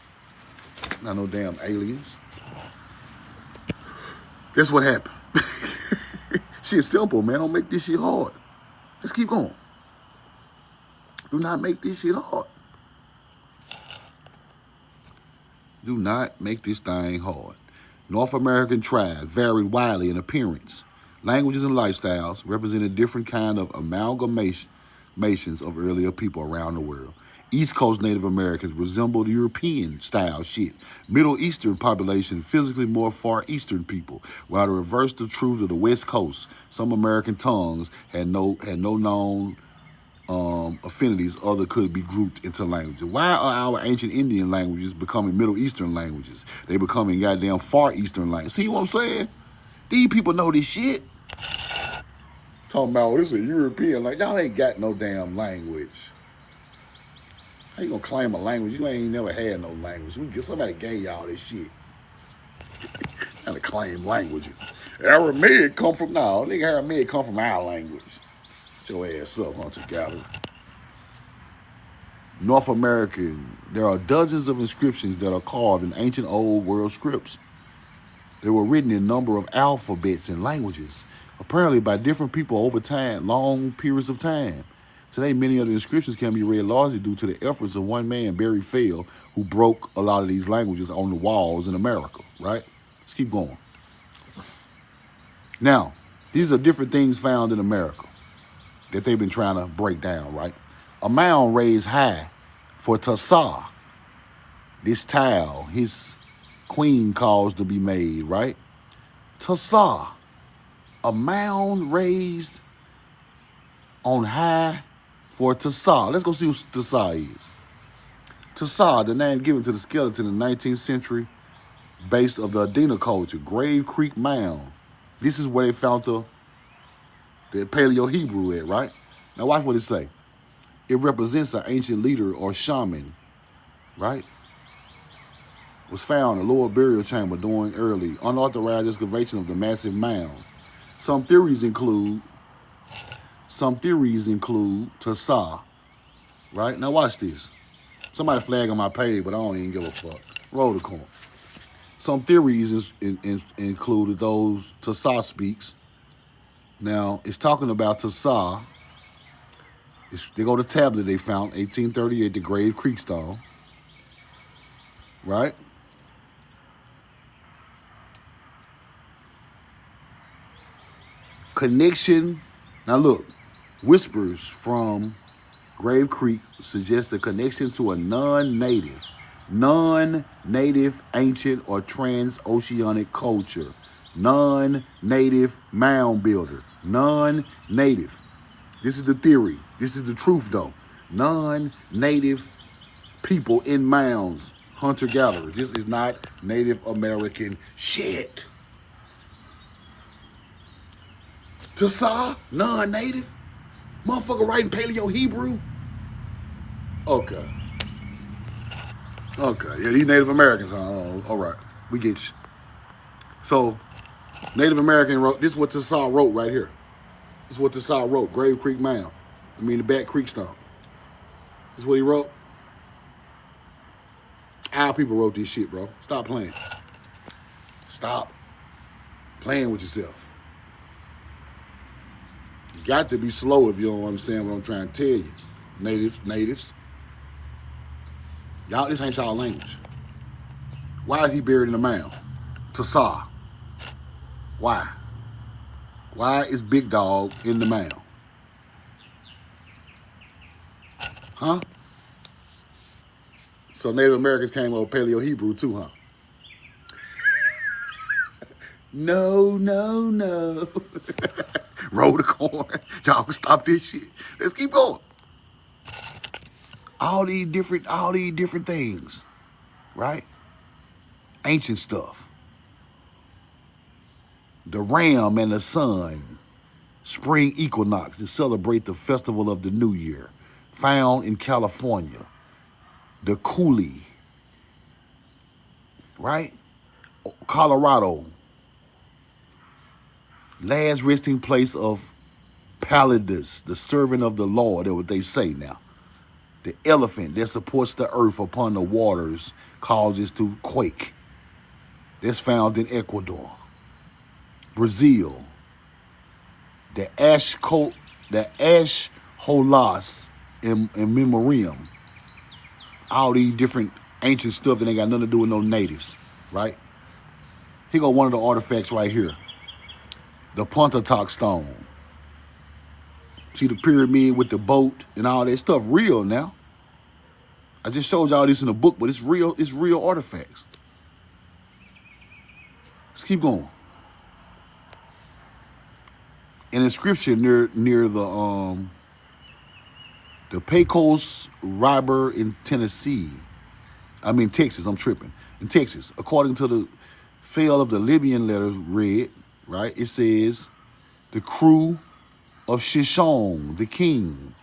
Not no damn aliens. That's what happened. Shit's simple, man. Don't make this shit hard. Let's keep going. Do not make this shit hard. Do not make this thing hard. North American tribes varied widely in appearance, languages, and lifestyles, represented different kind of amalgamations of earlier people around the world. East Coast Native Americans resembled European-style shit. Middle Eastern population physically more Far Eastern people, while the reverse the truth of the West Coast. Some American tongues had no known affinities other could be grouped into languages. Why are our ancient Indian languages becoming Middle Eastern languages? They becoming goddamn Far Eastern languages. See what I'm saying? These people know this shit. Talking about, well, this is a European language. Y'all ain't got no damn language. How you gonna claim a language? You ain't never had no language. Somebody gave y'all this shit. Trying to claim languages. Aramaic come from, no, nigga, Aramaic come from our language. Get your ass up, hunter-gatherer. North American, there are dozens of inscriptions that are carved in ancient old world scripts. They were written in a number of alphabets and languages, apparently by different people over time, long periods of time. Today, many of the inscriptions can be read largely due to the efforts of one man, Barry Fell, who broke a lot of these languages on the walls in America, right? Let's keep going. Now, these are different things found in America that they've been trying to break down, right? A mound raised high for Tasa. This tile, his queen caused to be made, right? Tasa. A mound raised on high for Tasa. Let's go see who Tasa is. Tasa, the name given to the skeleton in the 19th century base of the Adena culture, Grave Creek Mound. This is where they found the Paleo-Hebrew at, right? Now watch what it say. It represents an ancient leader or shaman, right? Was found in a lower burial chamber during early unauthorized excavation of the massive mound. Some theories include Tasa, right? Now watch this. Somebody flagging my page, but I don't even give a fuck. Roll the corn. Some theories included those Tasa speaks. Now, it's talking about Tasa. They go to tablet they found, 1838, the Grave Creek Stone. Right? Connection. Now look, whispers from Grave Creek suggest a connection to a non-native ancient or transoceanic culture. Non-native mound builder. Non-native. This is the theory. This is the truth, though. Non-native people in mounds. Hunter-gatherers. This is not Native American shit. Tasa? Non-native? Motherfucker writing Paleo-Hebrew? Okay. Yeah, these Native Americans, huh? All right. We get you. So, Native American wrote, this is what Tasa wrote right here. This is what Tasa wrote, Grave Creek Mound. The Back Creek Stone. This is what he wrote. Our people wrote this shit, bro. Stop playing. Stop playing with yourself. You got to be slow if you don't understand what I'm trying to tell you. Natives. Y'all, this ain't y'all language. Why is he buried in a mound? Tasa. Why? Why is Big Dog in the mound? Huh? So Native Americans came up with Paleo-Hebrew too, huh? No, no, no. Roll the corn. Y'all can stop this shit. Let's keep going. All these different things, right? Ancient stuff. The ram and the sun, spring equinox to celebrate the festival of the new year, found in California. The Coulee, right? Colorado, last resting place of Pallidus, the servant of the Lord, that's what they say now. The elephant that supports the earth upon the waters causes to quake. That's found in Ecuador. Brazil, the Ashholas in memoriam. All these different ancient stuff that ain't got nothing to do with no natives, right? Here go one of the artifacts right here. The Pontotoc stone. See the pyramid with the boat and all that stuff real now. I just showed y'all this in the book, but it's real artifacts. Let's keep going. An inscription near the Pecos River in Texas, I'm tripping. In Texas, according to the fail of the Libyan letters read, right, it says, the crew of Shishong, the king,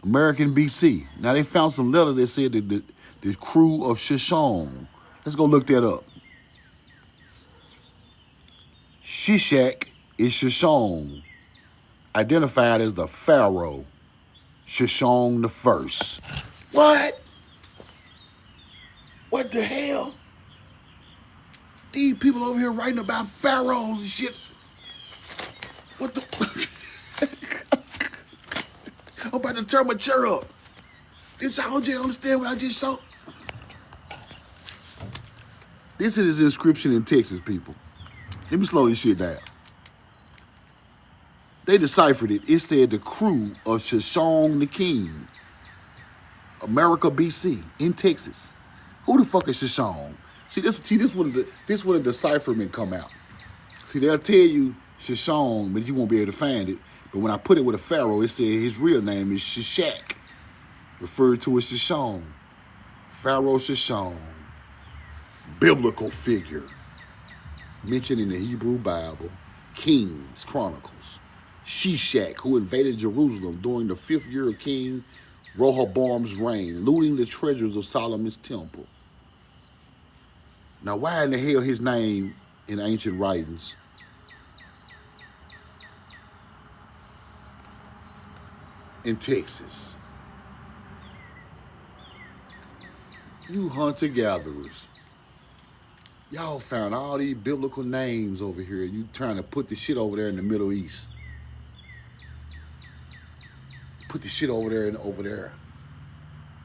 American BC. Now they found some letters that said that the crew of Shishong. Let's go look that up. Shishak is Shishong, identified as the pharaoh, Shishong the First. What? What the hell? These people over here writing about pharaohs and shit. What the? I'm about to turn my chair up. Did y'all just understand what I just saw? This is his inscription in Texas, people. Let me slow this shit down. They deciphered it. It said the crew of Shishong the King, America BC, in Texas. Who the fuck is Shishong? This where the decipherment come out. See, they'll tell you Shishong, but you won't be able to find it. But when I put it with a pharaoh, it said his real name is Shishak, referred to as Shishong. Pharaoh Shishong, biblical figure, mentioned in the Hebrew Bible, Kings Chronicles. Shishak, who invaded Jerusalem during the 5th year of King Rehoboam's reign, looting the treasures of Solomon's temple. Now, why in the hell his name in ancient writings in Texas? You hunter-gatherers, y'all found all these biblical names over here. You trying to put the shit over there in the Middle East. Put the shit over there and over there.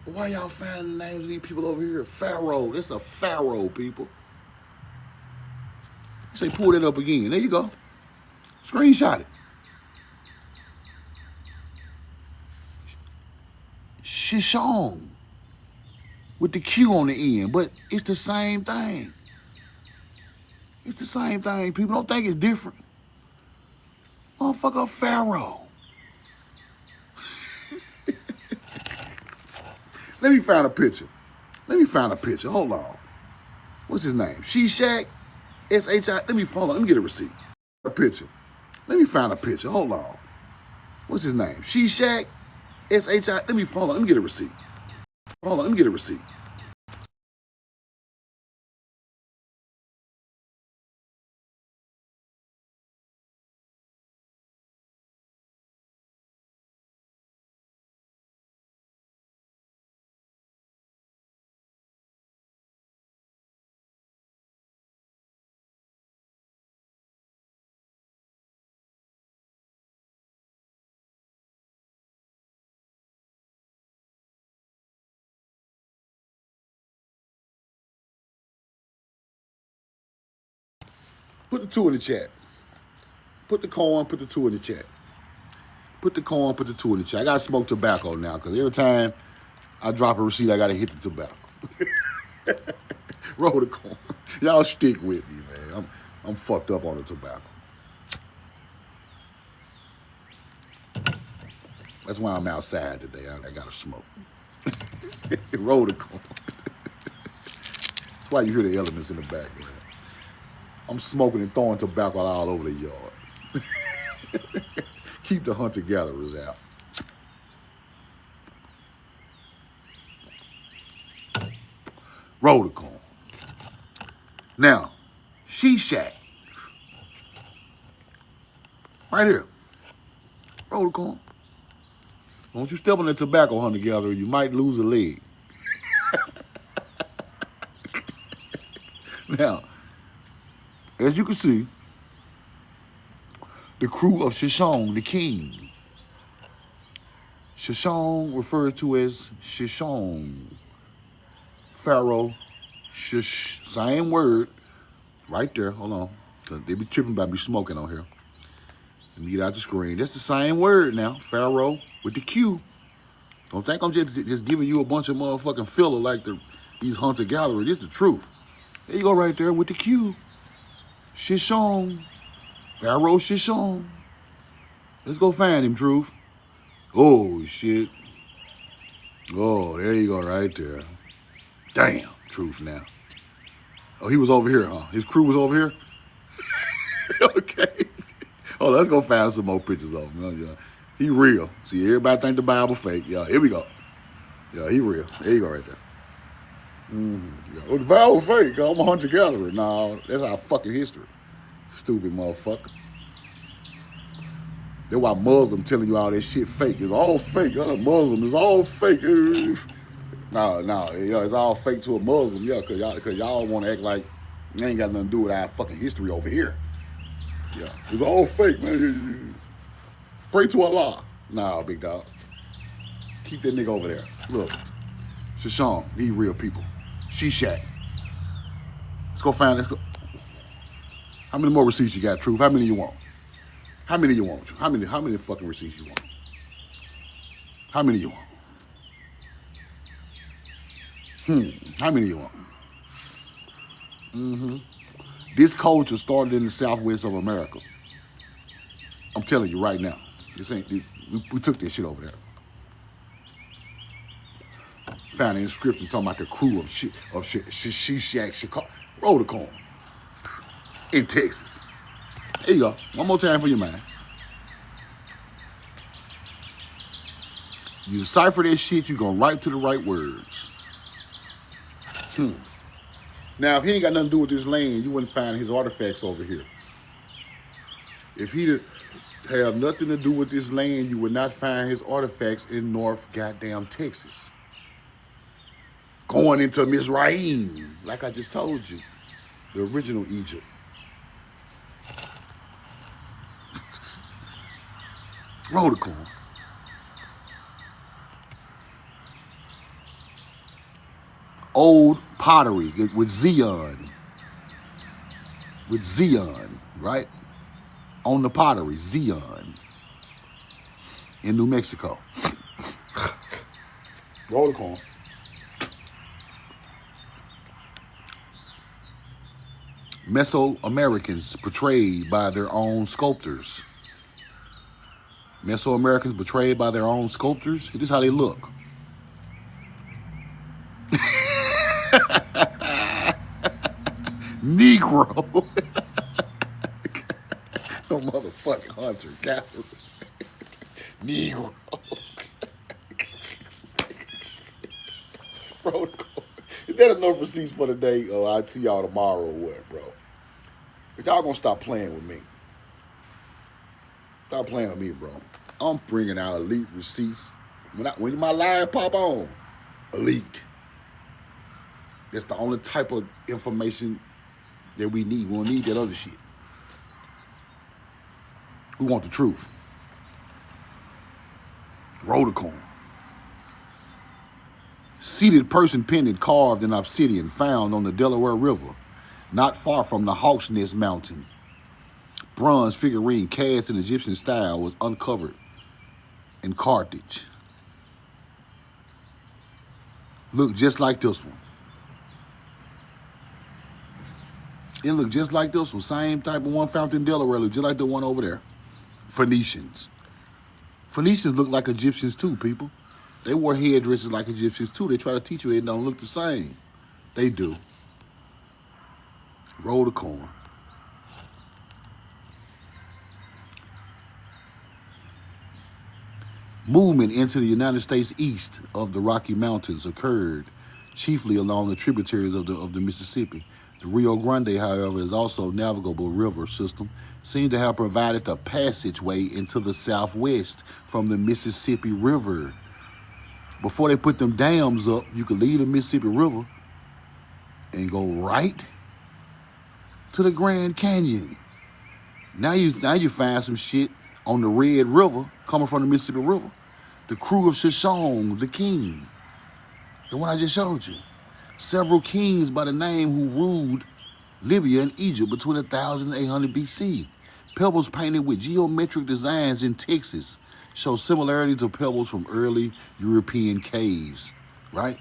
But why y'all finding the names of these people over here? Pharaoh. That's a pharaoh, people. Say, pull that up again. There you go. Screenshot it. Shishong. With the Q on the end. But it's the same thing. It's the same thing. People don't think it's different. Motherfucker, Pharaoh. Let me find a picture. Hold on. What's his name? Shishak? S-H-I. Hold on. Let me get a receipt. A picture. Let me find a picture. Hold on. What's his name? Shishak? S-H-I. Hold on. Let me get a receipt. Hold on. Let me get a receipt. Put the 2 in the chat. Put the coin, put the 2 in the chat. Put the coin, put the 2 in the chat. I gotta smoke tobacco now, because every time I drop a receipt, I gotta hit the tobacco. Roll the coin. Y'all stick with me, man. I'm fucked up on the tobacco. That's why I'm outside today. I gotta smoke. Roll the coin. That's why you hear the elements in the background. I'm smoking and throwing tobacco all over the yard. Keep the hunter-gatherers out. Roll the coin. Now, she shack. Right here. Roll the coin. Don't you step on the tobacco, hunter-gatherer. You might lose a leg. Now, as you can see, the crew of Shishon, the king. Shishon referred to as Shishon. Pharaoh, same word, right there. Hold on, cause they be tripping by me smoking on here. Let me get out the screen. That's the same word now. Pharaoh with the Q. Don't think I'm just giving you a bunch of motherfucking filler like these hunter-gatherers. It's the truth. There you go right there with the Q. Shishon. Pharaoh Shishon. Let's go find him, truth. Oh, shit. Oh, there you go right there. Damn, truth now. Oh, he was over here, huh? His crew was over here? Okay. Oh, let's go find some more pictures of him. Oh, yeah. He real. See, everybody think the Bible fake. Yeah, here we go. Yeah, he real. There you go right there. Yeah. Oh, the Bible fake. I'm a hunter-gatherer. No, that's our fucking history. Stupid motherfucker. That's why Muslim telling you all that shit fake. It's all fake. Muslim is all fake. No, yeah, it's all fake to a Muslim, yeah, cause y'all want to act like it ain't got nothing to do with our fucking history over here. Yeah, it's all fake, man. Pray to Allah. Nah, big dog. Keep that nigga over there. Look, Shishon, these real people. She-Shack. Let's go. How many more receipts you got, Truth? How many you want? How many you want? How many fucking receipts you want? How many you want? How many you want? This culture started in the southwest of America. I'm telling you right now. This ain't. We took this shit over there. Found an inscription talking about the crew of She-Shack, Chicago. Roll the coin. In Texas. There you go. One more time for your mind. You decipher that shit, you gonna write to the right words. Now, if he ain't got nothing to do with this land, you wouldn't find his artifacts over here. If he have nothing to do with this land, you would not find his artifacts in North goddamn Texas. Going into Mizraim, like I just told you, the original Egypt. Roll the coin. Old pottery with Zion. With Zion, right? On the pottery, Zion. In New Mexico. Roll the coin. Mesoamericans portrayed by their own sculptors. Mesoamericans portrayed by their own sculptors. This is how they look. Negro. No motherfucking hunter gatherers. Negro. Bro, is that enough receipts for the day? Oh, I'll see y'all tomorrow or what, bro? But y'all gonna stop playing with me. Stop playing with me, bro. I'm bringing out elite receipts. When my live pop on, elite. That's the only type of information that we need. We don't need that other shit. We want the truth. Roll the coin. Seated person pendant carved in obsidian found on the Delaware River, not far from the Hawksnest Mountain bronze figurine cast in Egyptian style was uncovered in Carthage. Looked just like this one. It looked just like this one. Same type of one found in Delaware. Looked just like the one over there. Phoenicians. Phoenicians look like Egyptians too, people. They wore headdresses like Egyptians too. They try to teach you they don't look the same. They do. Roll the coin. Movement into the United States east of the Rocky Mountains occurred chiefly along the tributaries of the Mississippi. The Rio Grande, however, is also a navigable river system, seemed to have provided the passageway into the southwest from the Mississippi River. Before they put them dams up, you could leave the Mississippi River and go right to the Grand Canyon. Now you find some shit on the Red River coming from the Mississippi River. The crew of Shishong, the king, the one I just showed you. Several kings by the name who ruled Libya and Egypt between 1000 and 800 BC. Pebbles painted with geometric designs in Texas show similarity to pebbles from early European caves, right?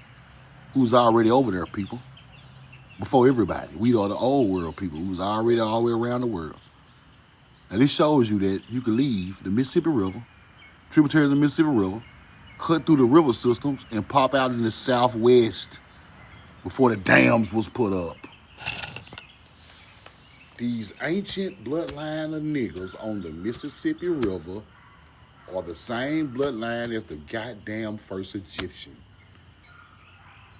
Who's already over there, people? Before everybody. We are the old world people who's already all the way around the world. Now this shows you that you can leave the Mississippi River, tributaries of the Mississippi River, cut through the river systems and pop out in the southwest before the dams was put up. These ancient bloodline of niggas on the Mississippi River are the same bloodline as the goddamn first Egyptian.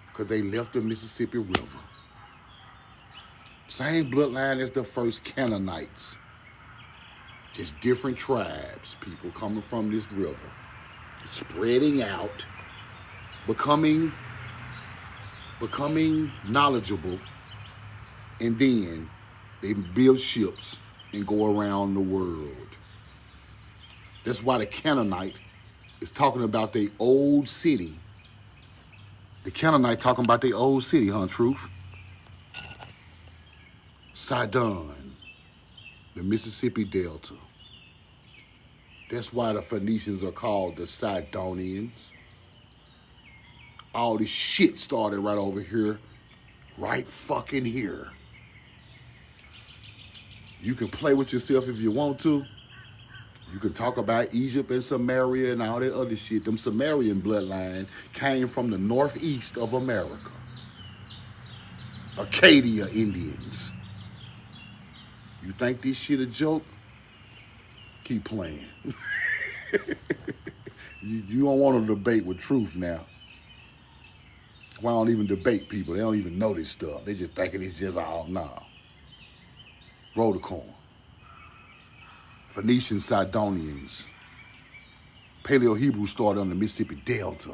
Because they left the Mississippi River. Same bloodline as the first Canaanites. Just different tribes, people coming from this river. Spreading out, becoming knowledgeable, and then they build ships and go around the world. That's why the Canaanite is talking about their old city. The Canaanite talking about their old city, huh, Truth? Sidon, the Mississippi Delta. That's why the Phoenicians are called the Sidonians. All this shit started right over here, right fucking here. You can play with yourself if you want to. You can talk about Egypt and Samaria and all that other shit. Them Sumerian bloodline came from the northeast of America. Acadia Indians. You think this shit a joke? Keep playing. you don't want to debate with Truth now. Why don't even debate people? They don't even know this stuff. They just thinking it's just all, nah. Roll the coin. Phoenician Sidonians. Paleo-Hebrew started on the Mississippi Delta.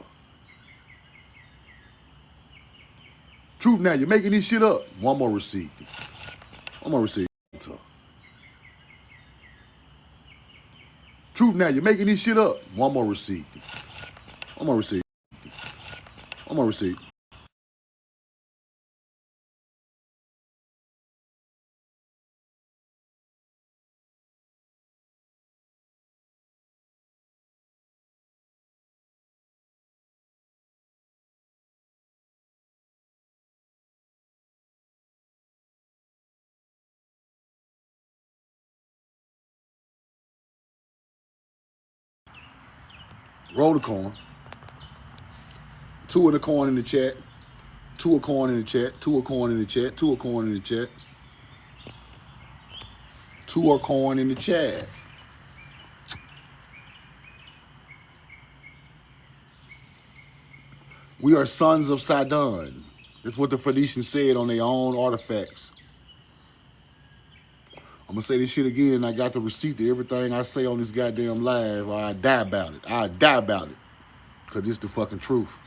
Truth now, you're making this shit up. One more receipt. One more receipt. Truth now, you're making this shit up. One more receipt. One more receipt. One more receipt. Roll the coin. 2 of the coin in the chat. 2 a coin in the chat. 2 a coin in the chat. 2 a coin in the chat. 2 a coin in the chat. We are sons of Sidon. That's what the Phoenicians said on their own artifacts. I'm gonna say this shit again. I got the receipt to everything I say on this goddamn live, or I die about it. I die about it. Because it's the fucking truth.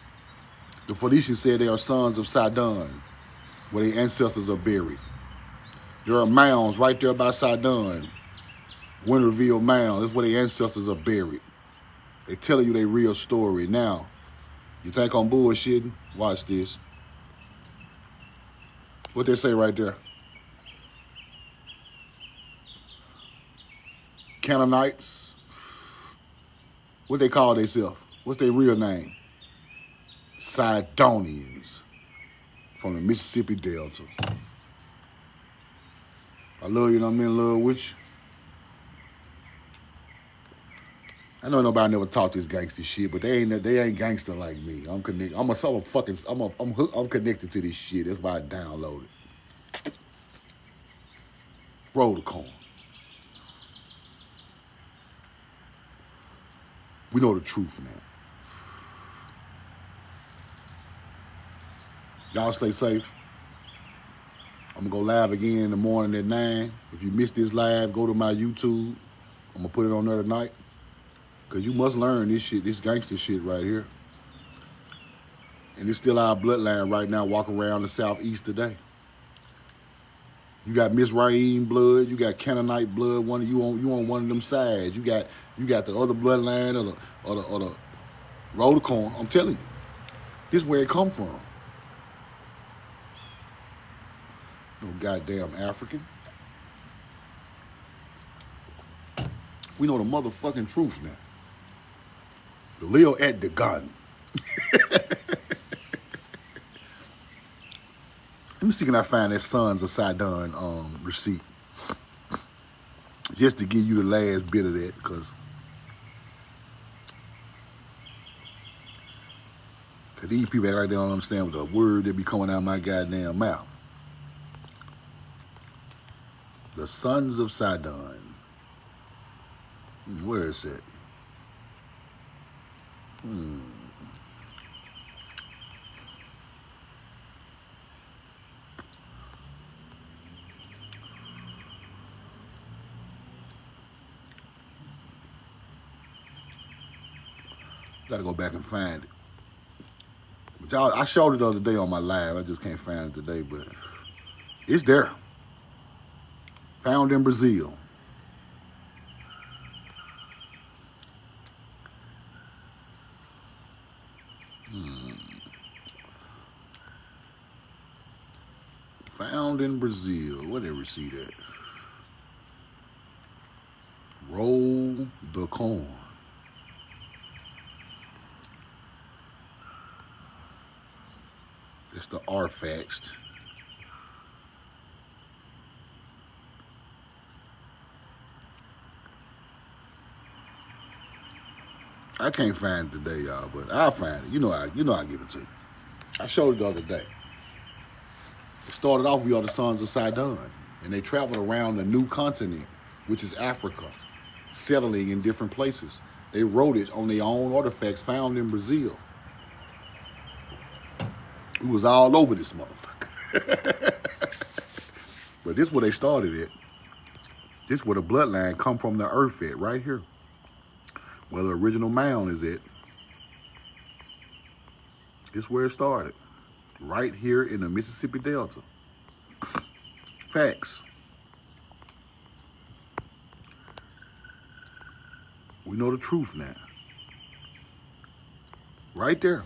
The Phoenicians said they are sons of Sidon, where their ancestors are buried. There are mounds right there by Sidon. Winterville Mound. That's where their ancestors are buried. They telling you their real story. Now, you think I'm bullshitting? Watch this. What they say right there? Canaanites. What they call themselves? What's their real name? Sidonians from the Mississippi Delta. I love you, and I'm in love with you. I know nobody never taught this gangster shit, but they ain't gangster like me. I'm connected. I'm connected to this shit. That's why I downloaded it. Roll the corn. We know the truth now. Y'all stay safe. I'm gonna go live again in the morning at 9. If you missed this live, go to my YouTube. I'm gonna put it on there tonight. Cause you must learn this shit, this gangster shit right here. And it's still our bloodline right now, walking around the southeast today. You got Mizraim blood, you got Canaanite blood. You on one of them sides. You got the other bloodline or the roll the corn. I'm telling you, this is where it come from. No goddamn African. We know the motherfucking truth now. The Leo at the gun. Let me see, can I find that Sons of Sidon receipt? Just to give you the last bit of that, because these people act like they don't understand what the word that be coming out of my goddamn mouth. The Sons of Sidon. Where is it? Gotta go back and find it. But y'all, I showed it the other day on my live. I just can't find it today, but it's there. Found in Brazil. Found in Brazil. Where did we see that? Roll the corn. It's the artifacts. I can't find it today, y'all, but I'll find it. You know I give it to you. I showed it the other day. It started off, we are the Sons of Sidon, and they traveled around the new continent, which is Africa, settling in different places. They wrote it on their own artifacts found in Brazil. We was all over this motherfucker. But this is where they started it. This is where the bloodline come from the earth at, right here. Where the original mound is at. This is where it started. Right here in the Mississippi Delta. Facts. We know the truth now. Right there.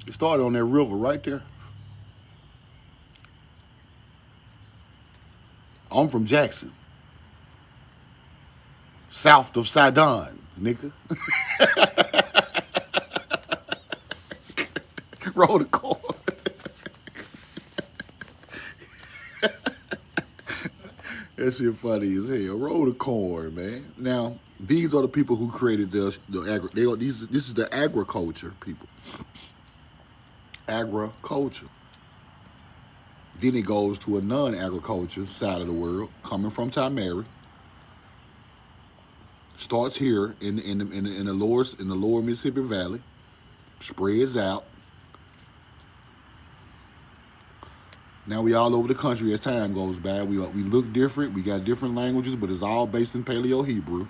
It started on that river right there. I'm from Jackson. South of Sidon, nigga. Roll the corn. That shit funny as hell. Roll the corn, man. Now, these are the people who created this is the agriculture people. Agriculture. Then it goes to a non-agriculture side of the world, coming from Timeri. Starts here in the lower Mississippi Valley, spreads out. Now we all over the country as time goes by. We look different. We got different languages, but it's all based in Paleo-Hebrew.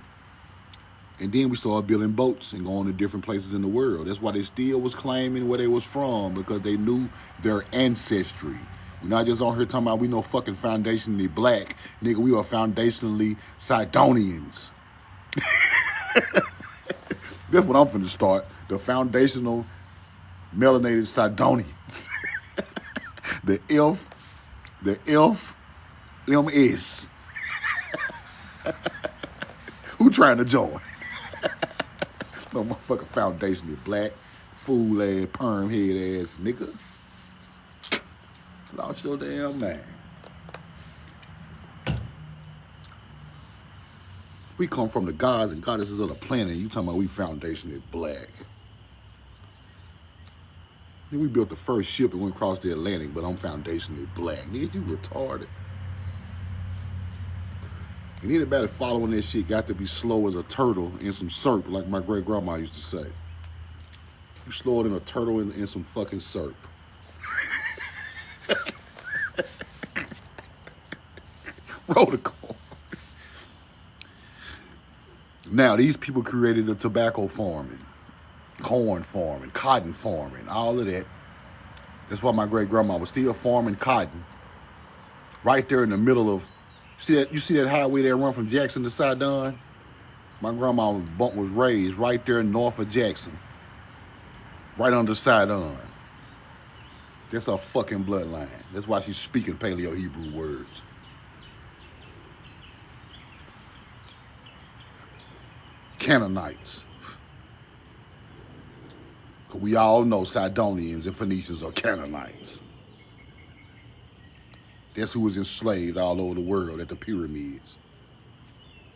And then we started building boats and going to different places in the world. That's why they still was claiming where they was from, because they knew their ancestry. We're not just on here talking about we know fucking foundationally black. Nigga, we are foundationally Sidonians. That's what I'm finna start. The foundational melanated Sidonians. The FMS. Who trying to join? No motherfucking foundation is black, fool ass, perm head ass nigga. Lost your damn man. We come from the gods and goddesses of the planet. You talking about we foundation is black. We built the first ship and went across the Atlantic, but I'm foundation is black. Nigga, you retarded. And anybody following that shit got to be slow as a turtle in some syrup, like my great grandma used to say. You slower than a turtle in some fucking syrup. Roll the call. Now, these people created the tobacco farming, corn farming, cotton farming, all of that. That's why my great grandma was still farming cotton right there in the middle of, you see that highway that run from Jackson to Sidon? My grandma was raised right there north of Jackson, right under Sidon. That's her fucking bloodline. That's why she's speaking Paleo-Hebrew words. Canaanites. Because we all know Sidonians and Phoenicians are Canaanites. That's who was enslaved all over the world at the pyramids.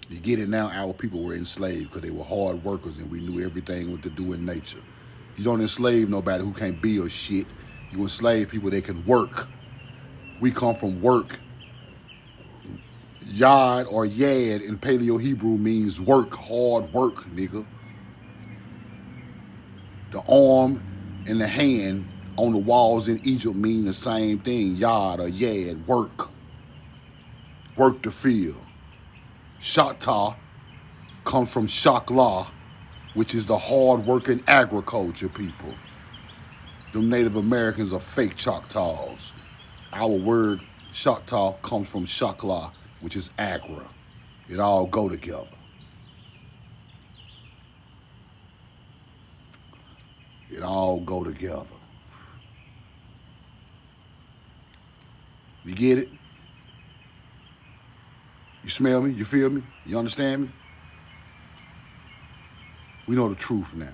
You get it now, our people were enslaved because they were hard workers and we knew everything what to do in nature. You don't enslave nobody who can't build shit. You enslave people that can work. We come from work. Yad or Yad in Paleo-Hebrew means work, hard work, nigga. The arm and the hand on the walls in Egypt mean the same thing. Yad or Yad, work. Work the field. Shatta comes from Shakla, which is the hard-working agriculture people. Them Native Americans are fake Choctaws. Our word Choctaw comes from Shakla, which is agra. It all go together. It all go together. You get it? You smell me? You feel me? You understand me? We know the truth now.